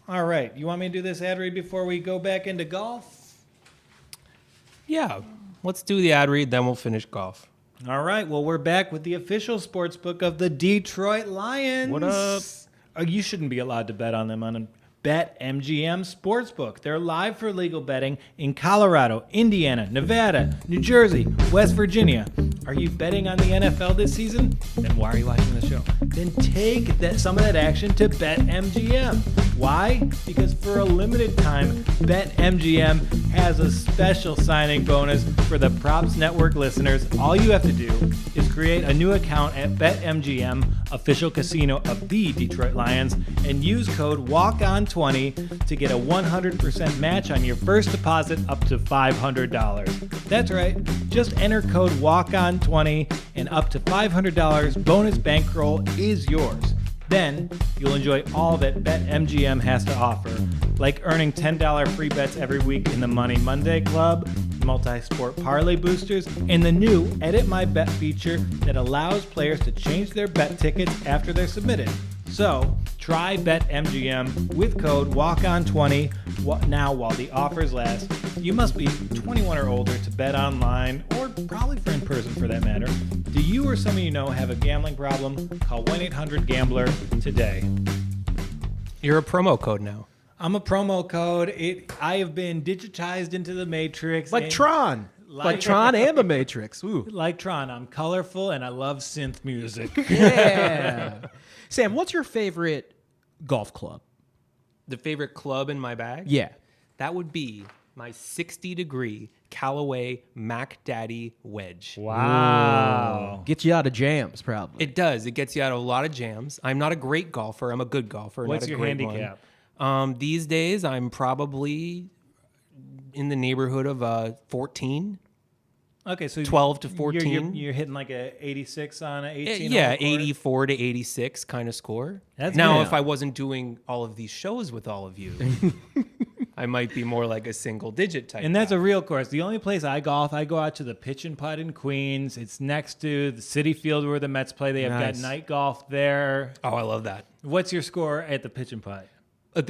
All right. You want me to do this ad read before we go back into golf? Yeah. Let's do the ad read, then we'll finish golf. All right. Well, we're back with the official sports book of the Detroit Lions. What up? You shouldn't be allowed to bet on them on a BetMGM Sportsbook. They're live for legal betting in Colorado, Indiana, Nevada, New Jersey, West Virginia. Are you betting on the NFL this season? Then why are you watching the show? Then take some of that action to BetMGM. Why? Because for a limited time, BetMGM has a special signing bonus for the Props Network listeners. All you have to do is create a new account at BetMGM, official casino of the Detroit Lions, and use code WALKON20 to get a 100% match on your first deposit up to $500. That's right. Just enter code WALKON20 and up to $500 bonus bankroll is yours. Then you'll enjoy all that BetMGM has to offer, like earning $10 free bets every week in the Money Monday Club, multi-sport parlay boosters, and the new Edit My Bet feature that allows players to change their bet tickets after they're submitted. So try BetMGM with code WALKON20 now while the offers last. You must be 21 or older to bet online, or probably for in person for that matter. Do you or someone you know have a gambling problem? Call 1-800-GAMBLER today. You're a promo code now. I'm a promo code. I have been digitized into the Matrix. Like and- Tron. Like Tron and the Matrix. Ooh. Like Tron, I'm colorful and I love synth music. Yeah. Sam, what's your favorite golf club? The favorite club in my bag? Yeah. That would be my 60-degree Callaway Mac Daddy wedge. Wow. Get you out of jams, probably. It does. It gets you out of a lot of jams. I'm not a great golfer. I'm a good golfer. What's not a your great handicap? One. These days, I'm probably in the neighborhood of 14. Okay, so 12 to 14. You're hitting like a 86 on an 18. Yeah, hole course? 84 to 86 kind of score. That's now, good. if I wasn't doing all of these shows with all of you, I might be more like a single digit type. And that's guy. a real course. The only place I golf, I go out to the Pitch and Putt in Queens. It's next to the City Field where the Mets play. They have Nice. got night golf there. Oh, I love that. What's your score at the Pitch and Putt? At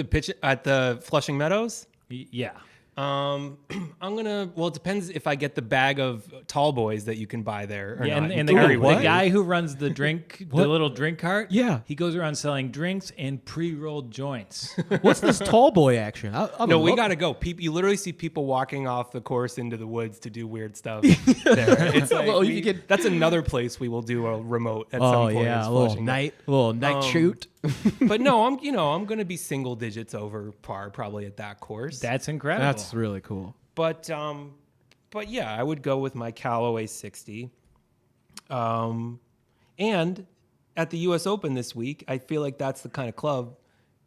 the Flushing Meadows. Yeah. I'm gonna. Well, it depends if I get the bag of tall boys that you can buy there. Or Yeah, not. and Carry the with you. guy who runs the the little drink cart, Yeah. he goes around selling drinks and pre-rolled joints. What's this tall boy action? No, we gotta go. You literally see people walking off the course into the woods to do weird stuff. There. It's like Well, you get- that's another place we will do a remote at some Oh point. yeah, is a little Flushing. night shoot. But no, I'm gonna be single digits over par probably at that course. That's incredible. That's really cool. But yeah, I would go with my Callaway 60. And at the U.S. Open this week, I feel like that's the kind of club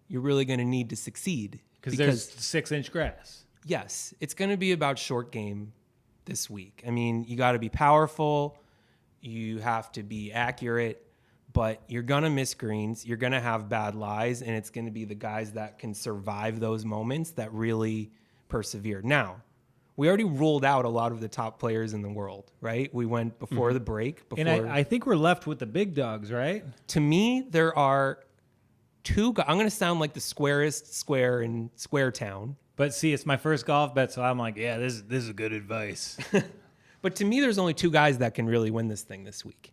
you're really going to need to succeed. because there's 6-inch grass. Yes, it's going to be about short game this week. I mean, you got to be powerful, you have to be accurate, but you're going to miss greens, you're going to have bad lies, and it's going to be the guys that can survive those moments that really persevere. Now, we already ruled out a lot of the top players in the world, right? We went before the break. And I think we're left with the big dogs, right? To me, there are two guys. I'm going to sound like the squarest square in Square Town. But see, it's my first golf bet, so I'm like, yeah, this is good advice. But to me, there's only two guys that can really win this thing this week.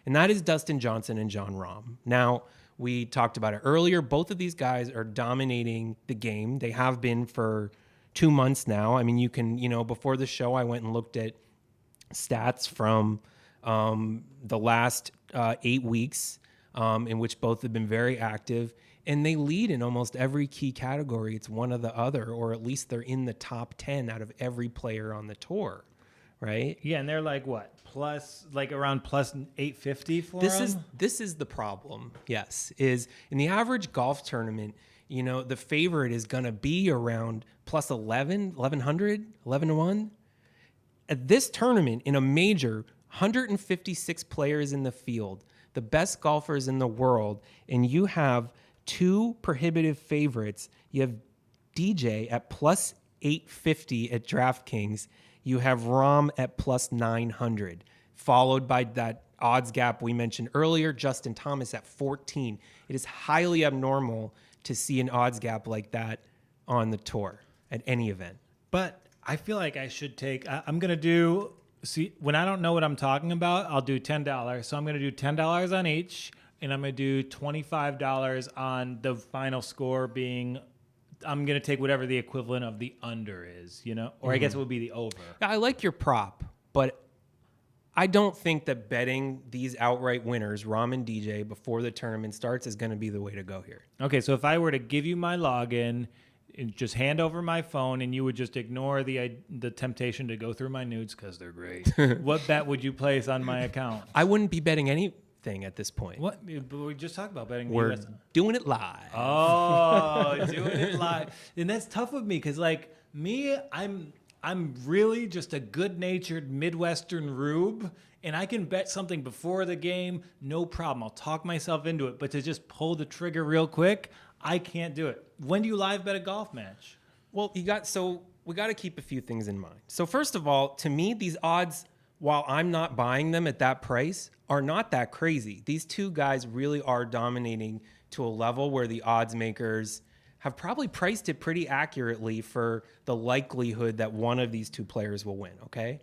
And that is Dustin Johnson and Jon Rahm. Now, we talked about it earlier. Both of these guys are dominating the game. They have been for 2 months now. I mean, you can, before the show, I went and looked at stats from the last 8 weeks in which both have been very active. And they lead in almost every key category. It's one or the other, or at least they're in the top 10 out of every player on the tour, right? Yeah, and they're like what? Around plus 850 for them? This is the problem, yes, is in the average golf tournament, the favorite is going to be around plus 1100, 11 to 1. At this tournament, in a major, 156 players in the field, the best golfers in the world, and you have two prohibitive favorites. You have DJ at plus 850 at DraftKings. You have Rahm at plus 900, followed by that odds gap we mentioned earlier, Justin Thomas at 14. It is highly abnormal to see an odds gap like that on the tour at any event. But I feel like I should I'm going to do, when I don't know what I'm talking about, I'll do $10. So I'm going to do $10 on each, and I'm going to do $25 on the final score being, I'm going to take whatever the equivalent of the under is, or I guess it would be the over. I like your prop, but I don't think that betting these outright winners, Rahm and DJ, before the tournament starts is going to be the way to go here. Okay, so if I were to give you my login and just hand over my phone and you would just ignore the temptation to go through my nudes because they're great, what bet would you place on my account? I wouldn't be betting anything at this point. What? But we just talked about betting the We're US. doing it live. Oh, doing it live. And that's tough with me because, I'm really just a good-natured Midwestern rube, and I can bet something before the game, no problem. I'll talk myself into it. But to just pull the trigger real quick, I can't do it. When do you live bet a golf match? Well, we got to keep a few things in mind. So first of all, to me, these odds, while I'm not buying them at that price, are not that crazy. These two guys really are dominating to a level where the odds makers have probably priced it pretty accurately for the likelihood that one of these two players will win, okay?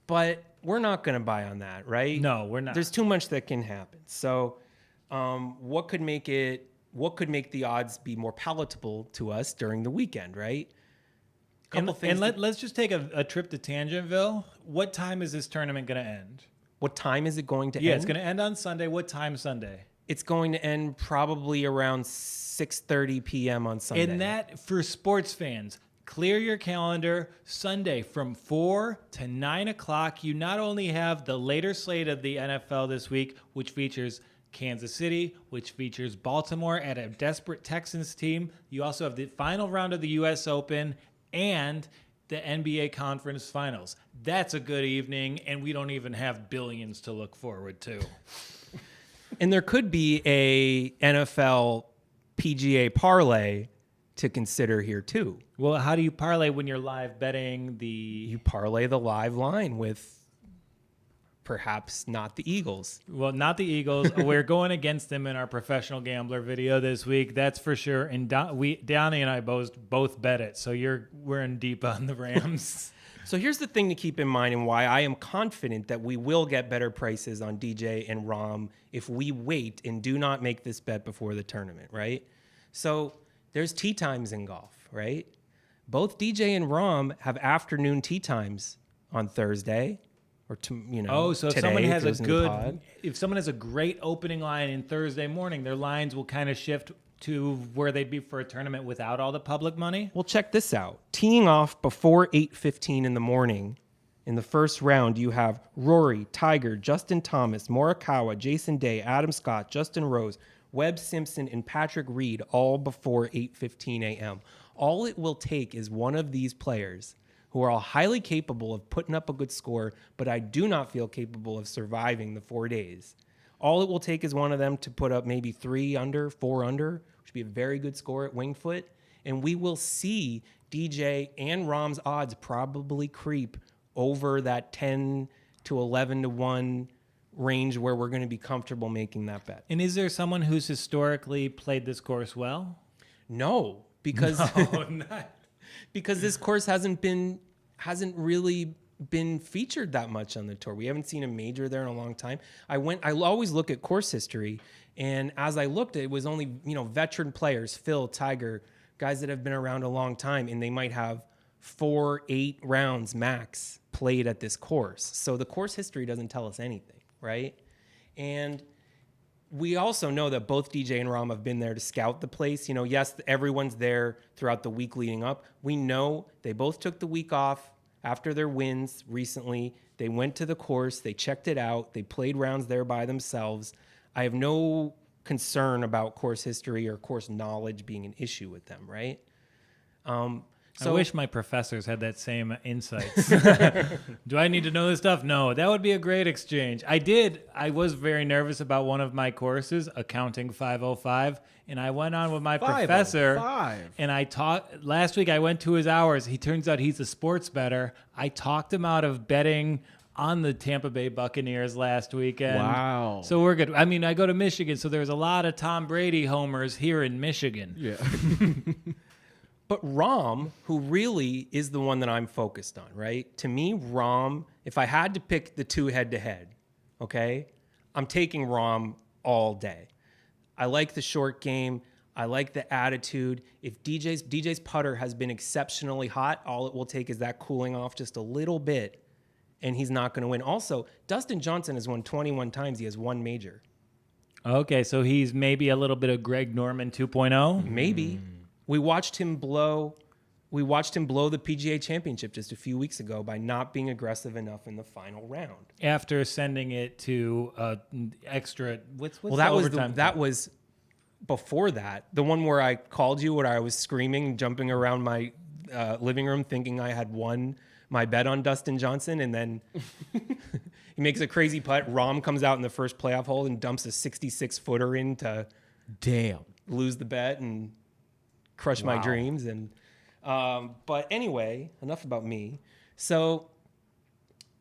But we're not going to buy on that, right? No, we're not. There's too much that can happen. So what could make it what could make the odds be more palatable to us during the weekend, right? Let's just take a trip to Tangentville. What time is this tournament going to end? What time is it going to end? Yeah, it's going to end on Sunday. What time Sunday? It's going to end probably around 6:30 p.m. on Sunday. And that, for sports fans, clear your calendar. Sunday from 4 to 9 o'clock. You not only have the later slate of the NFL this week, which features Kansas City, which features Baltimore at a desperate Texans team. You also have the final round of the U.S. Open and the NBA Conference Finals. That's a good evening, and we don't even have billions to look forward to. And there could be a NFL PGA parlay to consider here too. Well, how do you parlay when you're live betting You parlay the live line with perhaps not the Eagles. Well, not the Eagles. We're going against them in our professional gambler video this week. That's for sure. And Donnie and I both bet it. So we're in deep on the Rams. So here's the thing to keep in mind and why I am confident that we will get better prices on DJ and Rahm if we wait and do not make this bet before the tournament, right? So there's tee times in golf, right? Both DJ and Rahm have afternoon tee times on Thursday. Or so if someone has if someone has a great opening line in Thursday morning, their lines will kind of shift to where they'd be for a tournament without all the public money. Well, check this out. Teeing off before 8:15 in the morning, in the first round, you have Rory, Tiger, Justin Thomas, Morikawa, Jason Day, Adam Scott, Justin Rose, Webb Simpson, and Patrick Reed, all before 8:15 a.m. All it will take is one of these players who are all highly capable of putting up a good score, but I do not feel capable of surviving the 4 days. All it will take is one of them to put up maybe 3 under, 4 under, which would be a very good score at Winged Foot, and we will see DJ and Rahm's odds probably creep over that 10 to 11 to 1 range where we're going to be comfortable making that bet. And is there someone who's historically played this course well? No, because because this course hasn't really been featured that much on the tour. We haven't seen a major there in a long time. I always look at course history, and as I looked, it was only veteran players, Phil, Tiger, guys that have been around a long time, and they might have 4-8 rounds max played at this course. So the course history doesn't tell us anything, right? And we also know that both DJ and Rahm have been there to scout the place. Yes, everyone's there throughout the week leading up. We know they both took the week off after their wins recently. They went to the course. They checked it out. They played rounds there by themselves. I have no concern about course history or course knowledge being an issue with them, right? I wish my professors had that same insights. Do I need to know this stuff? No, that would be a great exchange. I was very nervous about one of my courses, Accounting 505, and I went on with my professor. And I taught last week. I went to his hours. He turns out he's a sports bettor. I talked him out of betting on the Tampa Bay Buccaneers last weekend. Wow. So we're good. I mean, I go to Michigan, so there's a lot of Tom Brady homers here in Michigan. Yeah. But Rahm, who really is the one that I'm focused on, right? To me, Rahm, if I had to pick the two head-to-head, okay, I'm taking Rahm all day. I like the short game. I like the attitude. If DJ's putter has been exceptionally hot, all it will take is that cooling off just a little bit, and he's not going to win. Also, Dustin Johnson has won 21 times. He has one major. Okay, so he's maybe a little bit of Greg Norman 2.0? Maybe. We watched him blow the PGA Championship just a few weeks ago by not being aggressive enough in the final round. After sending it to extra, that was before that. The one where I called you, where I was screaming, jumping around my living room, thinking I had won my bet on Dustin Johnson, and then he makes a crazy putt. Rahm comes out in the first playoff hole and dumps a 66-footer in to lose the bet and crush my dreams. And but anyway, enough about me. So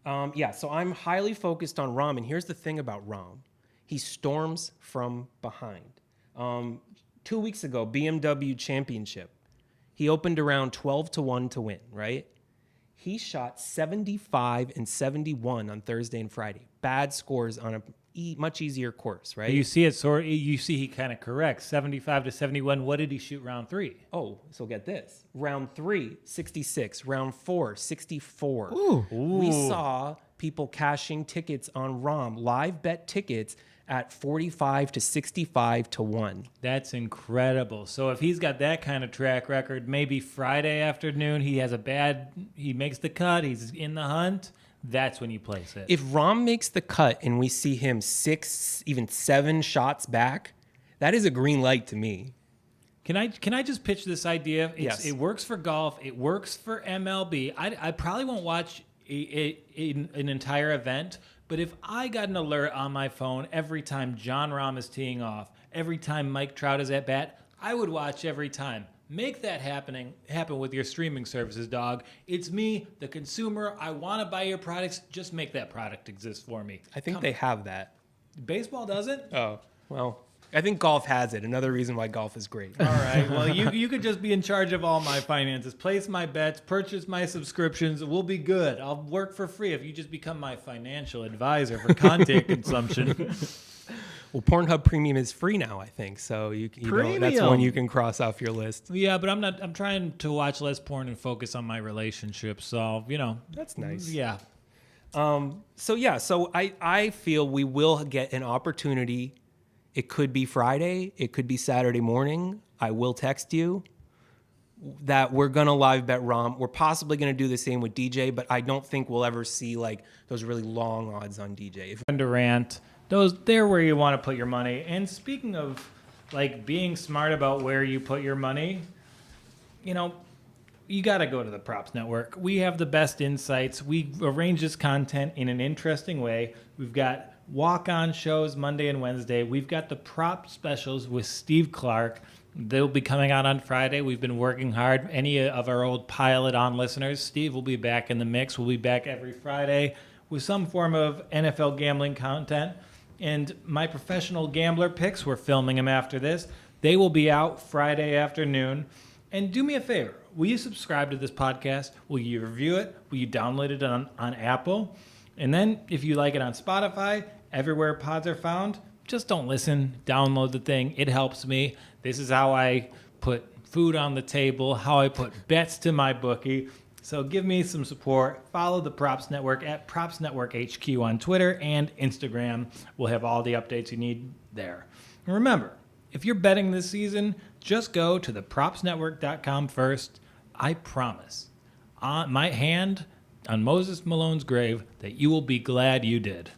so I'm highly focused on Rahm, and here's the thing about Rahm. He storms from behind. 2 weeks ago, BMW Championship, he opened around 12-1 to win, right? He shot 75 and 71 on Thursday and Friday. Bad scores on a much easier course, right? You see he kind of corrects 75 to 71. What did he shoot round 3? Oh, so get this. Round 3, 66. Round 4, 64. Ooh. We saw people cashing tickets on Rahm, live bet tickets at 45 to 65 to 1. That's incredible. So if he's got that kind of track record, maybe Friday afternoon he makes the cut, he's in the hunt. That's when you place it. If Rahm makes the cut and we see him 6, even 7 shots back, that is a green light to me. Can I just pitch this idea? Yes. It works for golf. It works for MLB. I probably won't watch an entire event, but if I got an alert on my phone every time John Rahm is teeing off, every time Mike Trout is at bat, I would watch every time. Make that happen with your streaming services, dog. It's me, the consumer. I want to buy your products. Just make that product exist for me. I think they have that. Baseball doesn't? Oh, well, I think golf has it. Another reason why golf is great. All right. Well, you could just be in charge of all my finances. Place my bets, purchase my subscriptions. We'll be good. I'll work for free if you just become my financial advisor for content consumption. Well, Pornhub Premium is free now, I think. So you know, that's one you can cross off your list. Yeah, but I'm trying to watch less porn and focus on my relationships. So, That's nice. Yeah. So I feel we will get an opportunity. It could be Friday. It could be Saturday morning. I will text you that we're going to live bet Rahm. We're possibly going to do the same with DJ, but I don't think we'll ever see like those really long odds on DJ. Durant. They're where you want to put your money. And speaking of like being smart about where you put your money, you got to go to the Props Network. We have the best insights. We arrange this content in an interesting way. We've got walk-on shows Monday and Wednesday. We've got the prop specials with Steve Clark. They'll be coming out on Friday. We've been working hard. Any of our old Pile It On listeners, Steve will be back in the mix. We'll be back every Friday with some form of NFL gambling content. And my professional gambler picks, we're filming them after this. They will be out Friday afternoon. And do me a favor. Will you subscribe to this podcast? Will you review it? Will you download it on Apple? And then if you like it on Spotify, everywhere pods are found, just don't listen. Download the thing. It helps me. This is how I put food on the table, how I put bets to my bookie. So give me some support. Follow the Props Network at Props Network HQ on Twitter and Instagram. We'll have all the updates you need there. And remember, if you're betting this season, just go to thepropsnetwork.com first. I promise, on my hand on Moses Malone's grave, that you will be glad you did.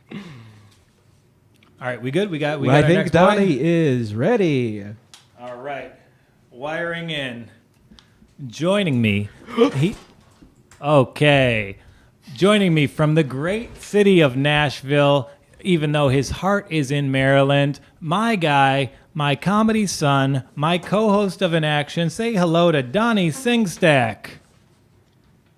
All right, we good? We got I our think next Donnie point? is ready. All right, wiring in. Joining me, joining me from the great city of Nashville, even though his heart is in Maryland, my guy, my comedy son, my co-host of An Action. Say hello to Donnie Sengstack.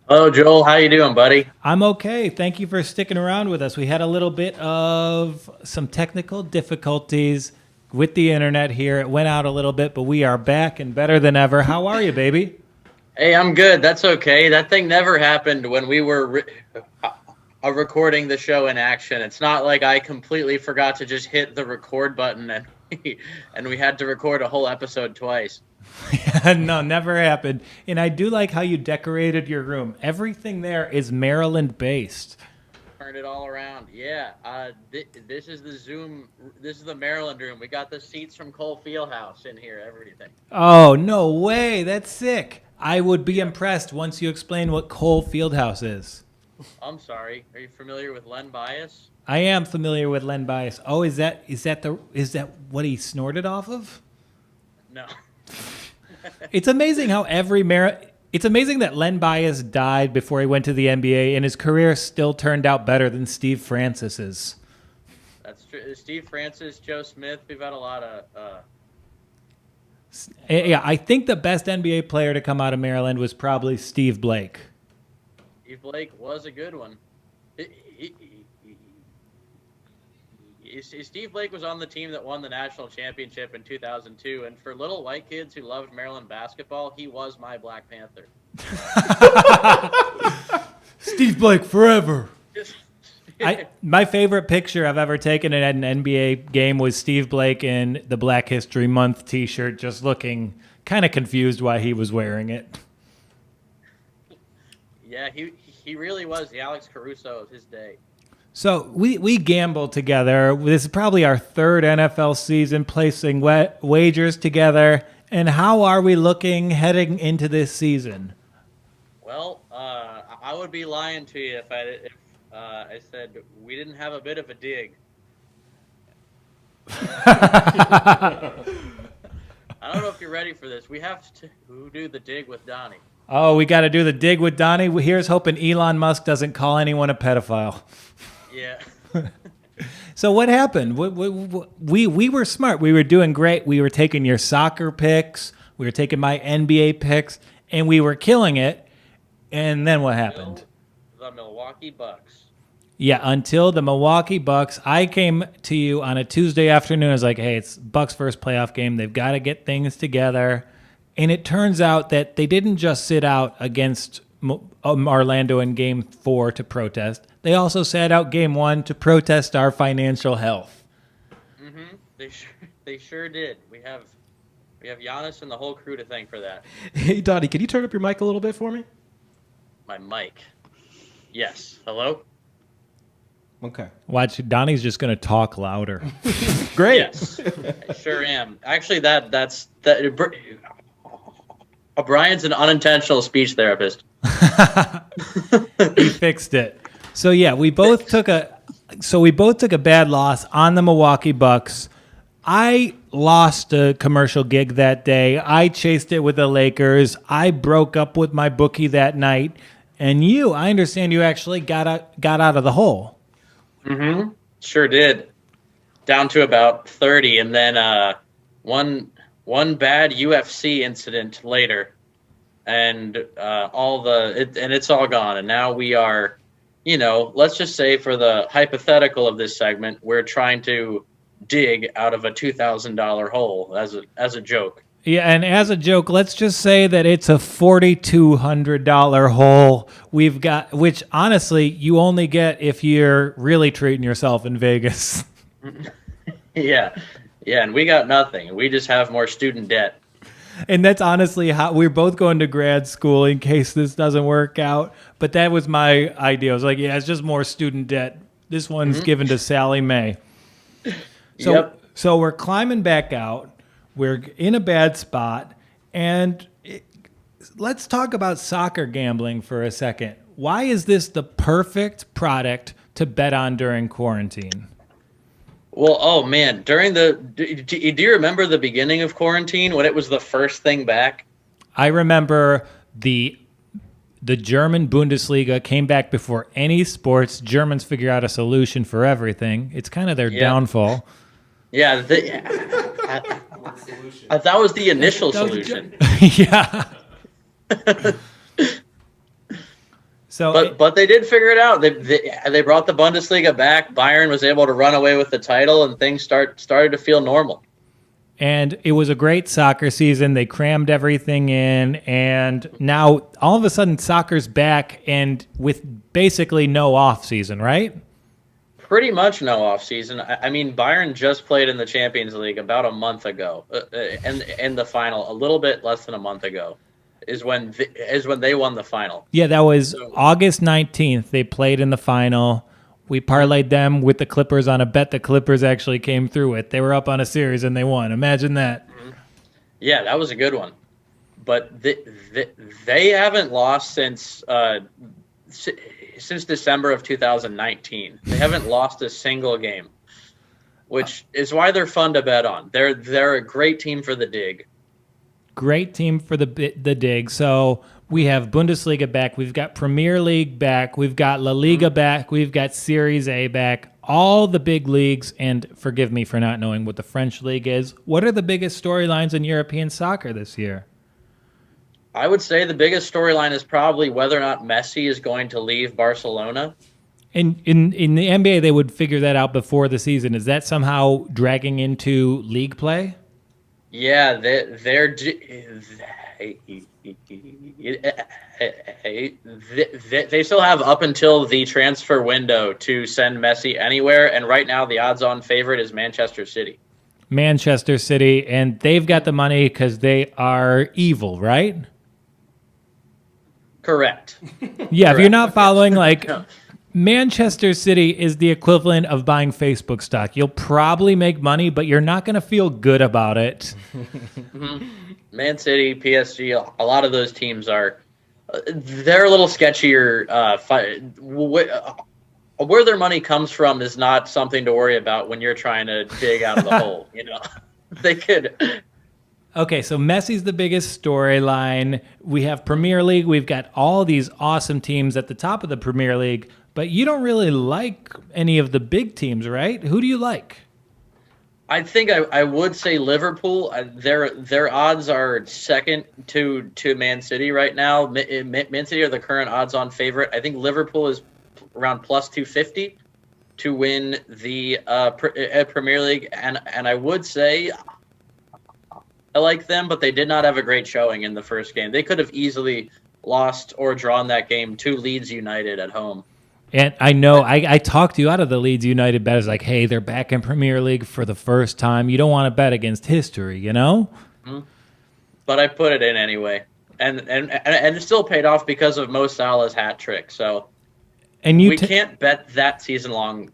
Hello, Joel. How you doing, buddy? I'm okay. Thank you for sticking around with us. We had a little bit of some technical difficulties with the internet here. It went out a little bit, but we are back and better than ever. How are you, baby? Hey, I'm good. That's okay. That thing never happened when we were recording the show In Action. It's not like I completely forgot to just hit the record button and we had to record a whole episode twice. No, never happened. And I do like how you decorated your room. Everything there is Maryland-based. Turned it all around. Yeah. This is the Zoom. This is the Maryland room. We got the seats from Cole Fieldhouse in here. Everything. Oh, no way. That's sick. I would be impressed once you explain what Cole Fieldhouse is. I'm sorry. Are you familiar with Len Bias? I am familiar with Len Bias. Oh, is that what he snorted off of? No. It's amazing how it's amazing that Len Bias died before he went to the NBA, and his career still turned out better than Steve Francis's. That's true. Steve Francis, Joe Smith. We've had a lot of. Yeah, I think the best NBA player to come out of Maryland was probably Steve Blake. Steve Blake was a good one. Steve Blake was on the team that won the national championship in 2002, and for little white kids who loved Maryland basketball, he was my Black Panther. Steve Blake forever. My favorite picture I've ever taken at an NBA game was Steve Blake in the Black History Month T-shirt, just looking kind of confused why he was wearing it. Yeah, he really was the Alex Caruso of his day. So we gambled together. This is probably our third NFL season placing wagers together. And how are we looking heading into this season? Well, I would be lying to you if I said we didn't have a bit of a dig. I don't know if you're ready for this. We have to do the dig with Donnie. Oh, we got to do the dig with Donnie. Here's hoping Elon Musk doesn't call anyone a pedophile. Yeah. So what happened? We were smart. We were doing great. We were taking your soccer picks. We were taking my NBA picks, and we were killing it. And then what happened? The Milwaukee Bucks. Yeah, until the Milwaukee Bucks. I came to you on a Tuesday afternoon. I was like, hey, it's Bucks' first playoff game. They've got to get things together. And it turns out that they didn't just sit out against Orlando in Game 4 to protest. They also sat out Game 1 to protest our financial health. Mm-hmm. They sure did. We have Giannis and the whole crew to thank for that. Hey, Donnie, can you turn up your mic a little bit for me? My mic. Yes. Hello? Okay. Watch, Donnie's just going to talk louder. Great. Yes. I sure am. Actually, that's Brian's an unintentional speech therapist. He fixed it. So yeah, we both took a bad loss on the Milwaukee Bucks. I lost a commercial gig that day. I chased it with the Lakers. I broke up with my bookie that night. And I understand you actually got out of the hole. Mm-hmm. Sure did. Down to about 30, and then one bad UFC incident later, and it's all gone. And now we are, let's just say for the hypothetical of this segment, we're trying to dig out of a $2,000 hole as a joke. Yeah, and as a joke, let's just say that it's a $4,200 hole we've got, which honestly you only get if you're really treating yourself in Vegas. Yeah, and we got nothing. We just have more student debt. And that's honestly how we're both going to grad school in case this doesn't work out. But that was my idea. I was like, yeah, it's just more student debt. This one's given to Sally Mae. So we're climbing back out. We're in a bad spot. And let's talk about soccer gambling for a second. Why is this the perfect product to bet on during quarantine? Well, oh man, do you remember the beginning of quarantine when it was the first thing back? I remember the German Bundesliga came back before any sports. Germans figure out a solution for everything. It's kind of their downfall. Yeah, that was the initial solution. Yeah. So, but they did figure it out. They brought the Bundesliga back. Bayern was able to run away with the title, and things started to feel normal. And it was a great soccer season. They crammed everything in, and now all of a sudden soccer's back, and with basically no off season, right? Pretty much no off season. I mean, Bayern just played in the Champions League about a month ago, and in the final, a little bit less than a month ago. Is when they won the final. Yeah, that was August 19th. They played in the final. We parlayed them with the Clippers on a bet the Clippers actually came through with. They were up on a series and they won. Imagine that. Yeah, that was a good one. But they haven't lost since December of 2019. They haven't lost a single game, which is why they're fun to bet on. They're a great team for the dig. Great team for the dig. So we have Bundesliga back. We've got Premier League back. We've got La Liga back. We've got Series A back. All the big leagues. And forgive me for not knowing what the French league is. What are the biggest storylines in European soccer this year? I would say the biggest storyline is probably whether or not Messi is going to leave Barcelona. In the NBA, they would figure that out before the season. Is that somehow dragging into league play? Yeah, they still have up until the transfer window to send Messi anywhere, and right now the odds-on favorite is Manchester City. Manchester City, and they've got the money because they are evil, right? Correct. Yeah, if you're not following, like, No. Manchester City is the equivalent of buying Facebook stock. You'll probably make money, but you're not going to feel good about it. Man City, PSG, a lot of those teams are they're a little sketchier. Where their money comes from is not something to worry about when you're trying to dig out of the hole. They could. Okay, so Messi's the biggest storyline. We have Premier League. We've got all these awesome teams at the top of the Premier League, but you don't really like any of the big teams, right? Who do you like? I think I would say Liverpool. Their odds are second to Man City right now. Man City are the current odds-on favorite. I think Liverpool is around plus 250 to win the Premier League, and I would say I like them, but they did not have a great showing in the first game. They could have easily lost or drawn that game to Leeds United at home. And I know I talked you out of the Leeds United bet. It's like, hey, they're back in Premier League for the first time. You don't want to bet against history, you know? Mm-hmm. But I put it in anyway. And it still paid off because of Mo Salah's hat trick. So and we can't bet that season-long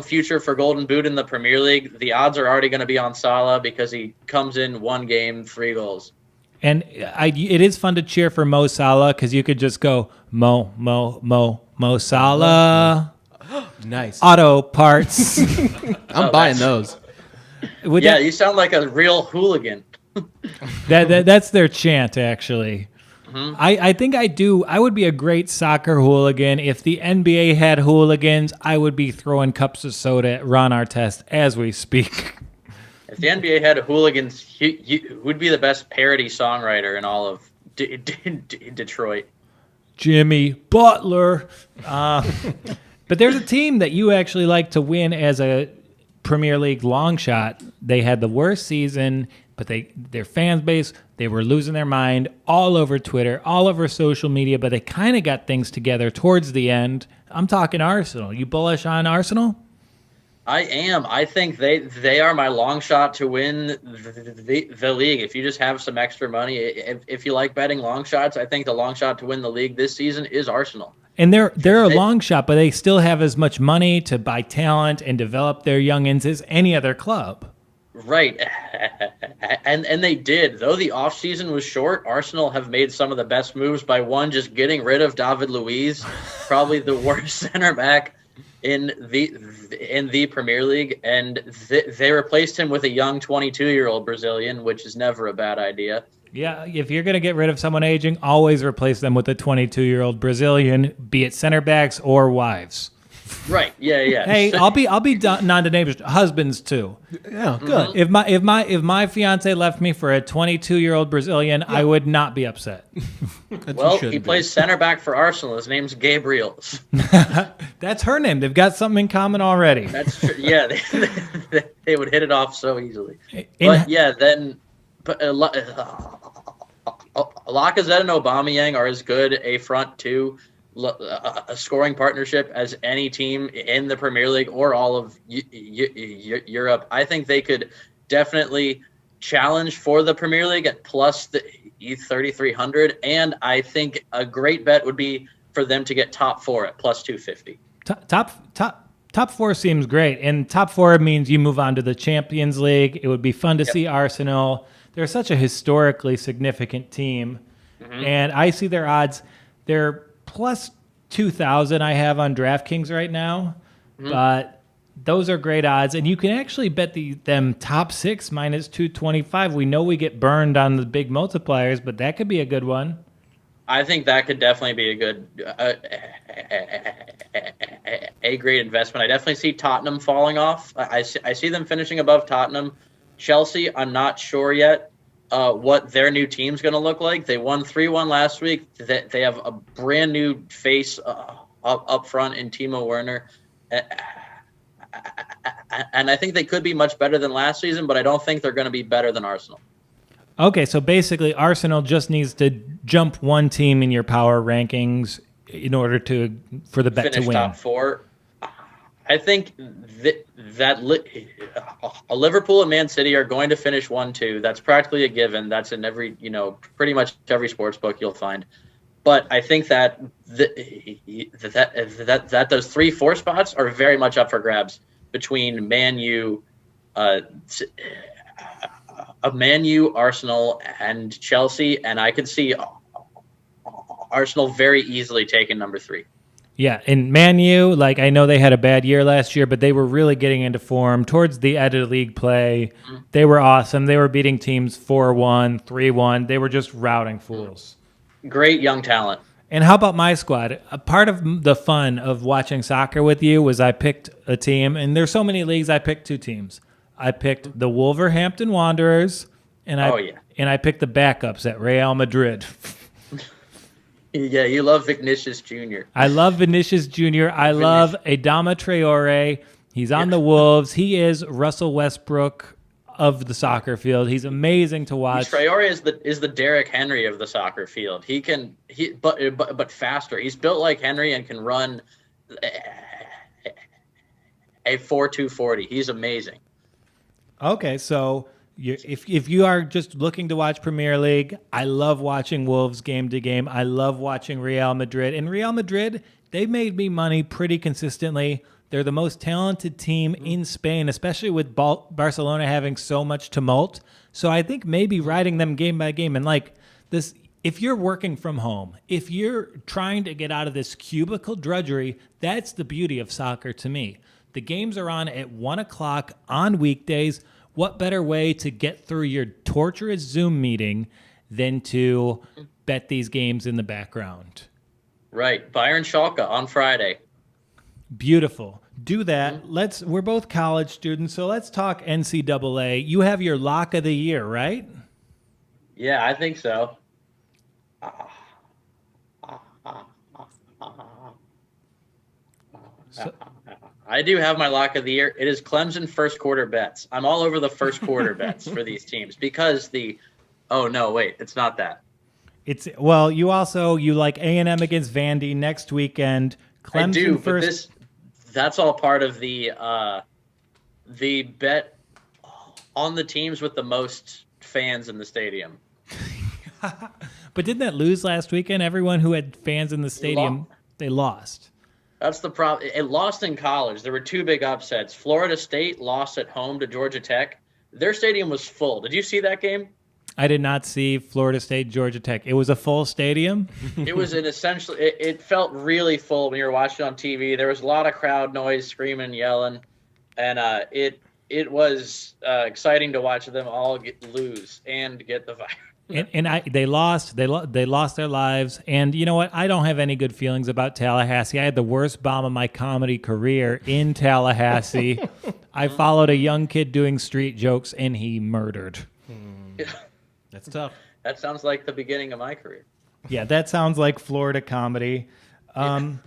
future for Golden Boot in the Premier League. The odds are already going to be on Salah because he comes in one game, 3 goals. And it is fun to cheer for Mo Salah because you could just go Mo Salah. Nice. Auto parts. I'm buying those. You sound like a real hooligan. That's their chant, actually. Mm-hmm. I think I would be a great soccer hooligan. If the NBA had hooligans, I would be throwing cups of soda at Ron Artest as we speak. If the NBA had hooligans, who would be the best parody songwriter in all of Detroit? Jimmy Butler. But there's a team that you actually like to win as a Premier League long shot. They had the worst season, but their fan base, they were losing their mind all over Twitter, all over social media, but they kind of got things together towards the end. I'm talking Arsenal. You bullish on Arsenal? I am. I think they are my long shot to win the league. If you just have some extra money, if you like betting long shots, I think the long shot to win the league this season is Arsenal. And they're a long shot, but they still have as much money to buy talent and develop their youngins as any other club. Right. And they did. Though the offseason was short, Arsenal have made some of the best moves by one, just getting rid of David Luiz, probably the worst center back in the Premier League, and they replaced him with a young 22-year-old Brazilian, which is never a bad idea. Yeah, if you're going to get rid of someone aging, always replace them with a 22-year-old Brazilian, be it center backs or wives. Right. Yeah. Hey, I'll be non-neighbors, husbands too. Yeah, good. If my fiance left me for a 22-year-old Brazilian, I would not be upset. Well, he plays center back for Arsenal. His name's Gabriel. That's her name. They've got something in common already. That's true. Yeah, they would hit it off so easily. Lacazette and Aubameyang are as good a front two, a scoring partnership as any team in the Premier League or all of Europe. I think they could definitely challenge for the Premier League at plus the 3,300, and I think a great bet would be for them to get top 4 at plus 250. Top 4 seems great, and top 4 means you move on to the Champions League. It would be fun to see Arsenal. They're such a historically significant team, and I see their odds. They're plus 2,000 I have on DraftKings right now, but those are great odds, and you can actually bet them top 6 minus 225. We know we get burned on the big multipliers, but that could be a good one. I think that could definitely be a good a great investment. I definitely see Tottenham falling off. I see them finishing above Tottenham. Chelsea, I'm not sure yet what their new team's going to look like. They won 3-1 last week. They have a brand new face up front in Timo Werner. and I think they could be much better than last season, but I don't think they're going to be better than Arsenal. Okay, so basically Arsenal just needs to jump one team in your power rankings in order for the bet Finish to win. top 4. I think a Liverpool and Man City are going to finish 1-2. That's practically a given. That's in every, pretty much every sports book you'll find. But I think that that those 3-4 spots are very much up for grabs between Man U, Arsenal, and Chelsea, and I could see Arsenal very easily taking number 3. Yeah, and Man U, I know they had a bad year last year, but they were really getting into form towards the end of league play. They were awesome. They were beating teams 4-1, 3-1. They were just routing fools. Great young talent. And how about my squad? A part of the fun of watching soccer with you was I picked a team, and there's so many leagues, I picked 2 teams. I picked the Wolverhampton Wanderers, and I picked the backups at Real Madrid. Yeah, you love Vinicius Jr. I love Vinicius Jr. I love Adama Traore. He's on the Wolves. He is Russell Westbrook of the soccer field. He's amazing to watch. Traore is the Derrick Henry of the soccer field. But faster. He's built like Henry and can run a 4.240. He's amazing. Okay, so if you are just looking to watch Premier League, I love watching Wolves game to game. I love watching Real Madrid. And Real Madrid, they made me money pretty consistently. They're the most talented team in Spain, especially with Barcelona having so much tumult. So I think maybe riding them game by game. And this, if you're working from home, if you're trying to get out of this cubicle drudgery, that's the beauty of soccer to me. The games are on at 1 o'clock on weekdays. What better way to get through your torturous Zoom meeting than to bet these games in the background? Right. Bayern Schalke on Friday. Beautiful. Do that. We're both college students, so let's talk NCAA. You have your lock of the year, right? Yeah, I think so. I do have my lock of the year. It is Clemson first quarter bets. I'm all over the first quarter bets for these teams because oh no, wait, it's not that. You like A&M against Vandy next weekend. Clemson I do, first. but that's all part of the bet on the teams with the most fans in the stadium. But didn't that lose last weekend? Everyone who had fans in the stadium, they lost. That's the problem. It lost in college. There were 2 big upsets. Florida State lost at home to Georgia Tech. Their stadium was full. Did you see that game? I did not see Florida State, Georgia Tech. It was a full stadium? It was it felt really full when you were watching on TV. There was a lot of crowd noise, screaming, yelling. And it was exciting to watch them all lose and get the virus. They lost their lives. And you know what? I don't have any good feelings about Tallahassee. I had the worst bomb of my comedy career in Tallahassee. I followed a young kid doing street jokes, and he murdered. That's tough. That sounds like the beginning of my career. Yeah, that sounds like Florida comedy. Ed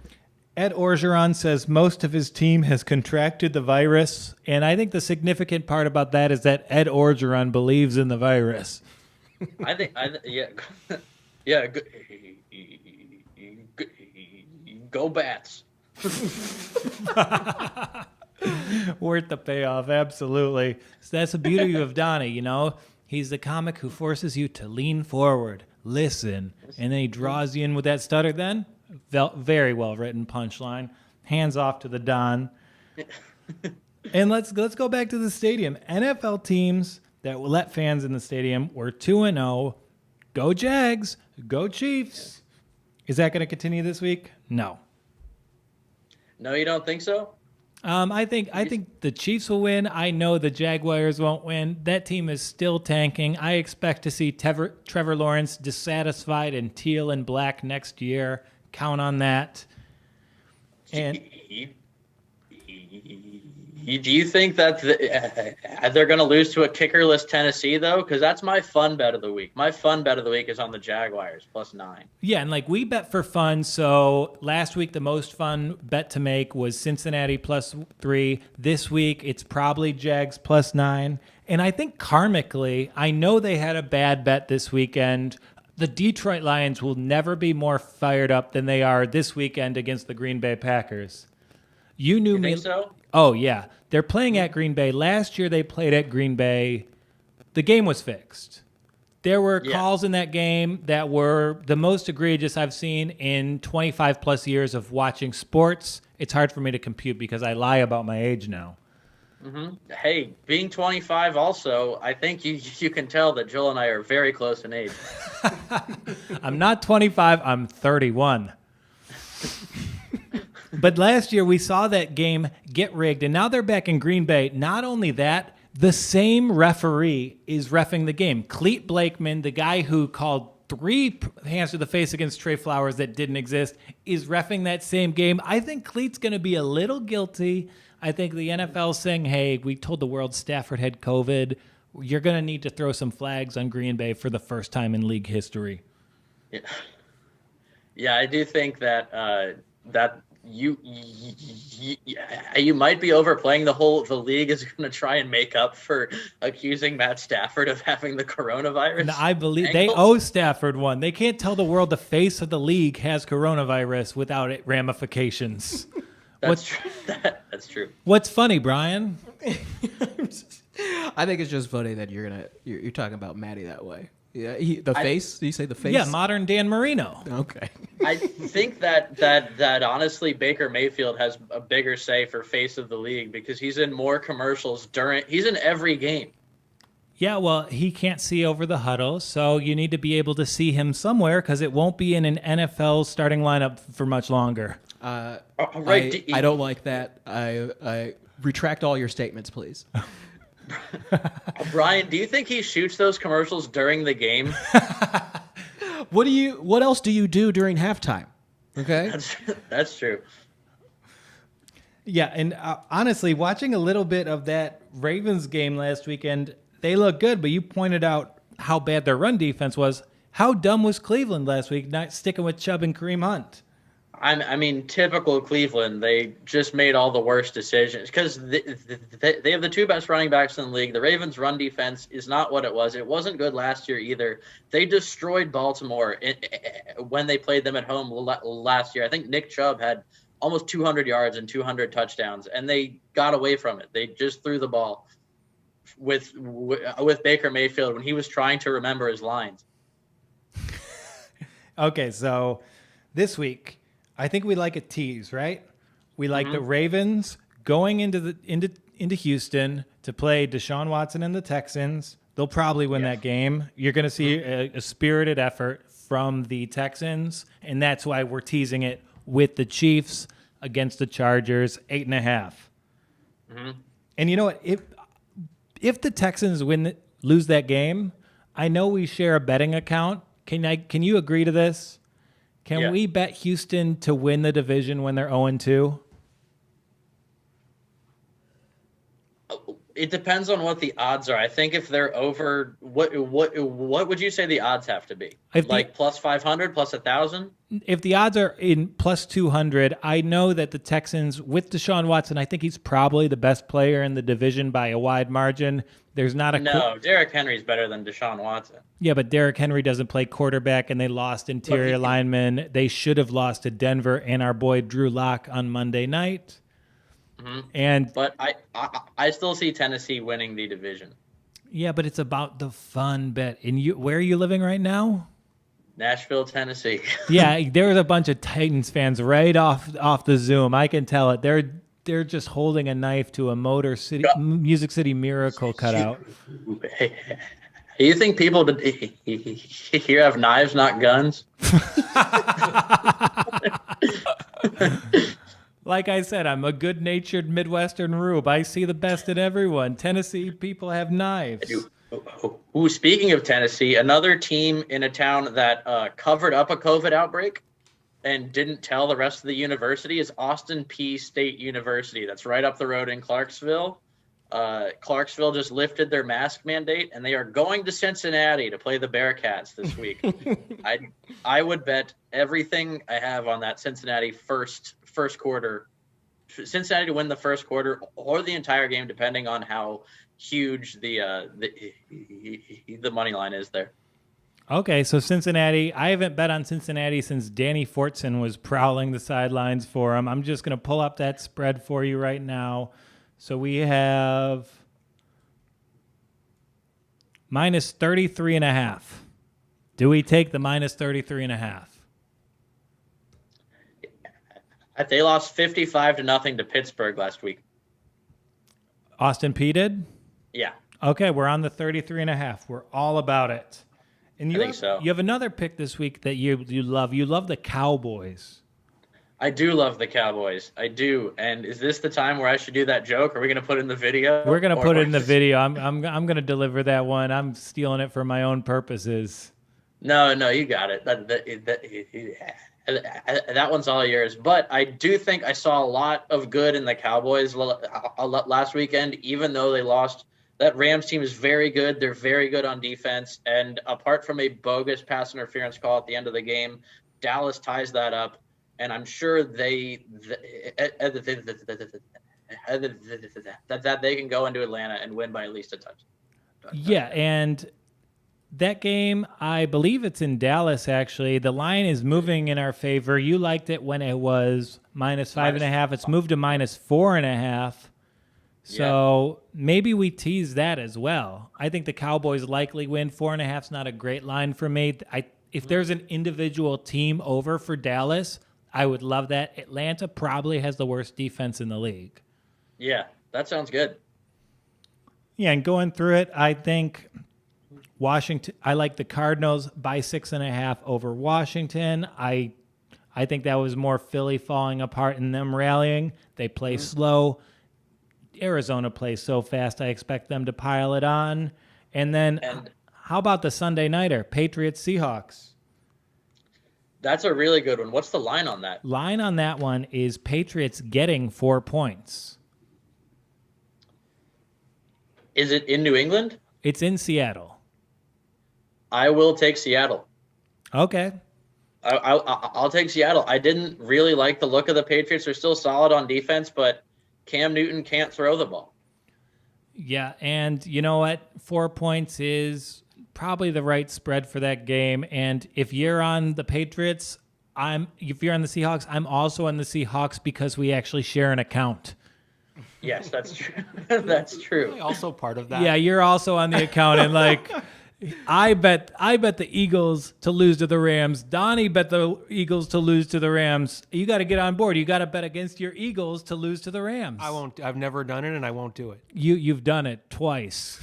Orgeron says most of his team has contracted the virus, and I think the significant part about that is that Ed Orgeron believes in the virus. Yeah. Go Bats. Worth the payoff, absolutely. So that's the beauty of Donnie, He's the comic who forces you to lean forward, listen, and then he draws you in with that stutter then. Very well written punchline. Hands off to the Don. And let's go back to the stadium. NFL teams that will let fans in the stadium were 2-0. Go Jags. Go Chiefs. Is that going to continue this week? No. No, you don't think so? I think the Chiefs will win. I know the Jaguars won't win. That team is still tanking. I expect to see Trevor Lawrence dissatisfied in teal and black next year. Count on that. And Do you think that they're going to lose to a kickerless Tennessee, though? Because that's my fun bet of the week. My fun bet of the week is on the Jaguars, +9. Yeah, and like we bet for fun. So last week, the most fun bet to make was Cincinnati +3. This week, it's probably Jags +9. And I think karmically, I know they had a bad bet this weekend. The Detroit Lions will never be more fired up than they are this weekend against the Green Bay Packers. You knew me. Think so? Oh, yeah. They're playing at Green Bay. Last year they played at Green Bay. The game was fixed. There were calls in that game that were the most egregious I've seen in 25 plus years of watching sports. It's hard for me to compute because I lie about my age now. Mm-hmm. Hey, being 25 also, I think you can tell that Joel and I are very close in age. I'm not 25, I'm 31. But last year we saw that game get rigged, and now they're back in Green Bay. Not only that, the same referee is reffing the game. Cleet Blakeman, the guy who called 3 hands to the face against Trey Flowers that didn't exist, is reffing that same game. I think Cleet's going to be a little guilty. I think the NFL's saying, hey, we told the world Stafford had COVID. You're going to need to throw some flags on Green Bay for the first time in league history. Yeah, I do think that that you might be overplaying the league is going to try and make up for accusing Matt Stafford of having the coronavirus. And I believe they owe Stafford one. They can't tell the world the face of the league has coronavirus without it ramifications. That's true. That's true. What's funny, Brian? I think it's just funny that you're talking about Matty that way. Yeah, face. Do you say the face? Yeah, modern Dan Marino. Okay. I think that honestly Baker Mayfield has a bigger say for face of the league because he's in more commercials he's in every game. Yeah, well, he can't see over the huddle, so you need to be able to see him somewhere because it won't be in an NFL starting lineup for much longer. Right. I don't like that. I retract all your statements, please. Brian, do you think he shoots those commercials during the game? What else do you do during halftime? Okay. That's true. Yeah, and honestly, watching a little bit of that Ravens game last weekend, they look good, but you pointed out how bad their run defense was. How dumb was Cleveland last week, not sticking with Chubb and Kareem Hunt? I mean, typical Cleveland. They just made all the worst decisions because they have the 2 best running backs in the league. The Ravens' run defense is not what it was. It wasn't good last year either. They destroyed Baltimore when they played them at home last year. I think Nick Chubb had almost 200 yards and 200 touchdowns, and they got away from it. They just threw the ball with Baker Mayfield when he was trying to remember his lines. Okay, so this week, I think we like a tease, right? We like the Ravens going into Houston to play Deshaun Watson and the Texans. They'll probably win that game. You're going to see a spirited effort from the Texans, and that's why we're teasing it with the Chiefs against the Chargers, 8.5. And you know what? If the Texans lose that game, I know we share a betting account. Can you agree to this? Can we bet Houston to win the division when they're 0-2? It depends on what the odds are. I think if they're over, what would you say the odds have to be? Like plus 500, plus 1,000? If the odds are in plus 200, I know that the Texans, with Deshaun Watson, I think he's probably the best player in the division by a wide margin. There's not a... No, Derrick Henry's better than Deshaun Watson. Yeah, but Derrick Henry doesn't play quarterback, and they lost interior linemen. They should have lost to Denver and our boy Drew Lock on Monday night. But I still see Tennessee winning the division. Yeah, but it's about the fun bet. And where are you living right now? Nashville, Tennessee. Yeah, there's a bunch of Titans fans right off the Zoom. I can tell it. They're just holding a knife to a Music City Miracle cutout. You think people here have knives, not guns? Like I said, I'm a good-natured Midwestern rube. I see the best in everyone. Tennessee people have knives. Ooh, speaking of Tennessee, another team in a town that covered up a COVID outbreak and didn't tell the rest of the university is Austin Peay State University. That's right up the road in Clarksville. Clarksville just lifted their mask mandate, and they are going to Cincinnati to play the Bearcats this week. I would bet everything I have on that Cincinnati first quarter, Cincinnati to win the first quarter or the entire game, depending on how huge the money line is there. Okay, so Cincinnati. I haven't bet on Cincinnati since Danny Fortson was prowling the sidelines for him. I'm just going to pull up that spread for you right now. So we have minus 33.5. Do we take the minus 33.5? They lost 55-0 to Pittsburgh last week. Austin Peay did? Yeah. Okay, we're on the 33.5. We're all about it. And you I think so. You have another pick this week that you love. You love the Cowboys. I do love the Cowboys. I do. And is this the time where I should do that joke? Are we going to put it in the video? We're going to put it in the video. I'm going to deliver that one. I'm stealing it for my own purposes. No, you got it. That one's all yours. But I do think I saw a lot of good in the Cowboys last weekend, even though they lost. That Rams team is very good. They're very good on defense. And apart from a bogus pass interference call at the end of the game, Dallas ties that up. And I'm sure that they can go into Atlanta and win by at least a touch. Yeah, and that game, I believe it's in Dallas, actually. The line is moving in our favor. You liked it when it was minus 5.5. It's moved to minus 4.5. So maybe we tease that as well. I think the Cowboys likely win. 4.5 is not a great line for me. If there's an individual team over for Dallas, I would love that. Atlanta probably has the worst defense in the league. Yeah, that sounds good. Yeah, and going through it, I think Washington. I like the Cardinals by 6.5 over Washington. I think that was more Philly falling apart and them rallying. They play slow. Arizona plays so fast. I expect them to pile it on. And then, how about the Sunday nighter, Patriots Seahawks? That's a really good one. What's the line on that? Line on that one is Patriots getting 4 points. Is it in New England? It's in Seattle. I will take Seattle. Okay. I'll take Seattle. I didn't really like the look of the Patriots. They're still solid on defense, but Cam Newton can't throw the ball. Yeah, and you know what? 4 points is probably the right spread for that game. And if you're on the Patriots, if you're on the Seahawks, I'm also on the Seahawks because we actually share an account. Yes, that's true. That's true. Am I also part of that? Yeah, you're also on the account, and like I bet the Eagles to lose to the Rams. Donnie bet the Eagles to lose to the Rams. You got to get on board. You got to bet against your Eagles to lose to the Rams. I won't. I've never done it, and I won't do it. You've done it twice.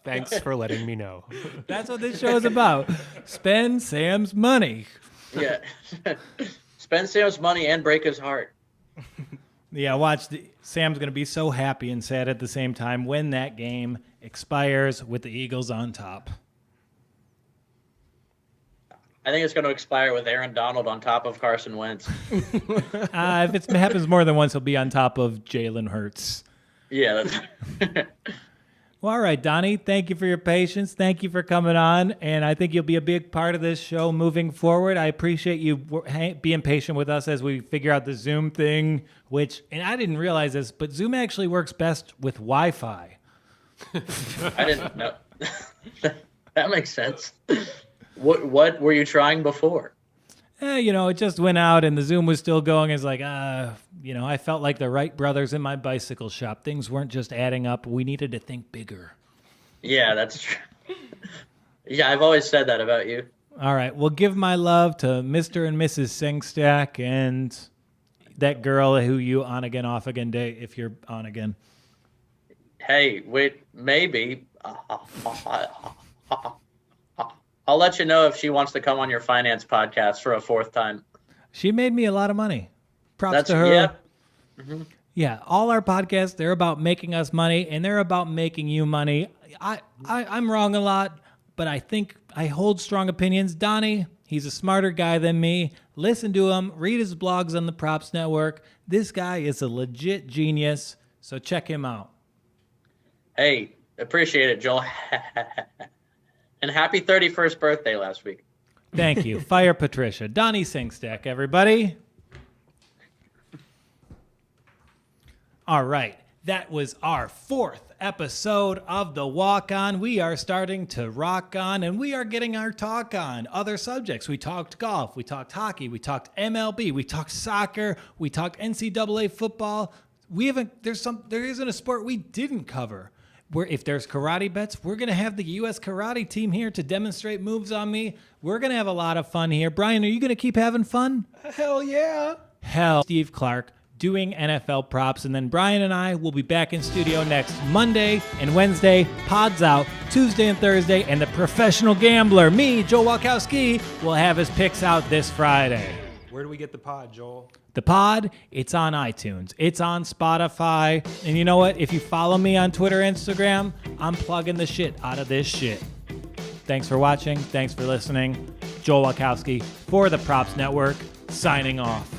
Thanks for letting me know. That's what this show is about. Spend Sam's money. Yeah. Spend Sam's money and break his heart. Yeah, watch. Sam's going to be so happy and sad at the same time when that game expires with the Eagles on top. I think it's going to expire with Aaron Donald on top of Carson Wentz. If it happens more than once, he'll be on top of Jalen Hurts. Yeah. Well, all right, Donnie, thank you for your patience. Thank you for coming on, and I think you'll be a big part of this show moving forward. I appreciate you being patient with us as we figure out the Zoom thing, and I didn't realize this, but Zoom actually works best with Wi-Fi. I didn't know. That makes sense. What were you trying before? It just went out and the Zoom was still going. It's like, I felt like the Wright brothers in my bicycle shop. Things weren't just adding up. We needed to think bigger. Yeah, that's true. Yeah, I've always said that about you. All right. Well, give my love to Mr. and Mrs. Sengstack and that girl who you on again, off again date if you're on again. Hey, wait, maybe. I'll let you know if she wants to come on your finance podcast for a fourth time. She made me a lot of money. Props to her. Yeah. Mm-hmm. Yeah, all our podcasts, they're about making us money, and they're about making you money. I'm wrong a lot, but I think I hold strong opinions. Donnie, He's a smarter guy than me. Listen to him. Read his blogs on the Props Network. This guy is a legit genius, so check him out. Hey, appreciate it, Joel. And happy 31st birthday last week. Thank you. Fire Patricia. Donnie Sengstack, everybody. All right. That was our 4th episode of The Walk On. We are starting to rock on, and we are getting our talk on. Other subjects. We talked golf. We talked hockey. We talked MLB. We talked soccer. We talked NCAA football. There isn't a sport we didn't cover. If there's karate bets, we're going to have the U.S. karate team here to demonstrate moves on me. We're going to have a lot of fun here. Brian, are you going to keep having fun? Hell yeah. Steve Clark doing NFL props. And then Brian and I will be back in studio next Monday and Wednesday. Pods out Tuesday and Thursday. And the professional gambler, me, Joe Walkoski, will have his picks out this Friday. Where do we get the pod, Joel? The pod, it's on iTunes. It's on Spotify. And you know what? If you follow me on Twitter, Instagram, I'm plugging the shit out of this shit. Thanks for watching. Thanks for listening. Joel Walkoski for the Props Network, signing off.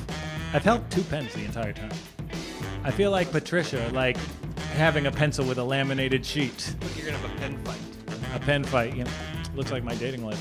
I've held 2 pens the entire time. I feel like Patricia, like having a pencil with a laminated sheet. You're going to have a pen fight. A pen fight, you know. Looks like my dating life.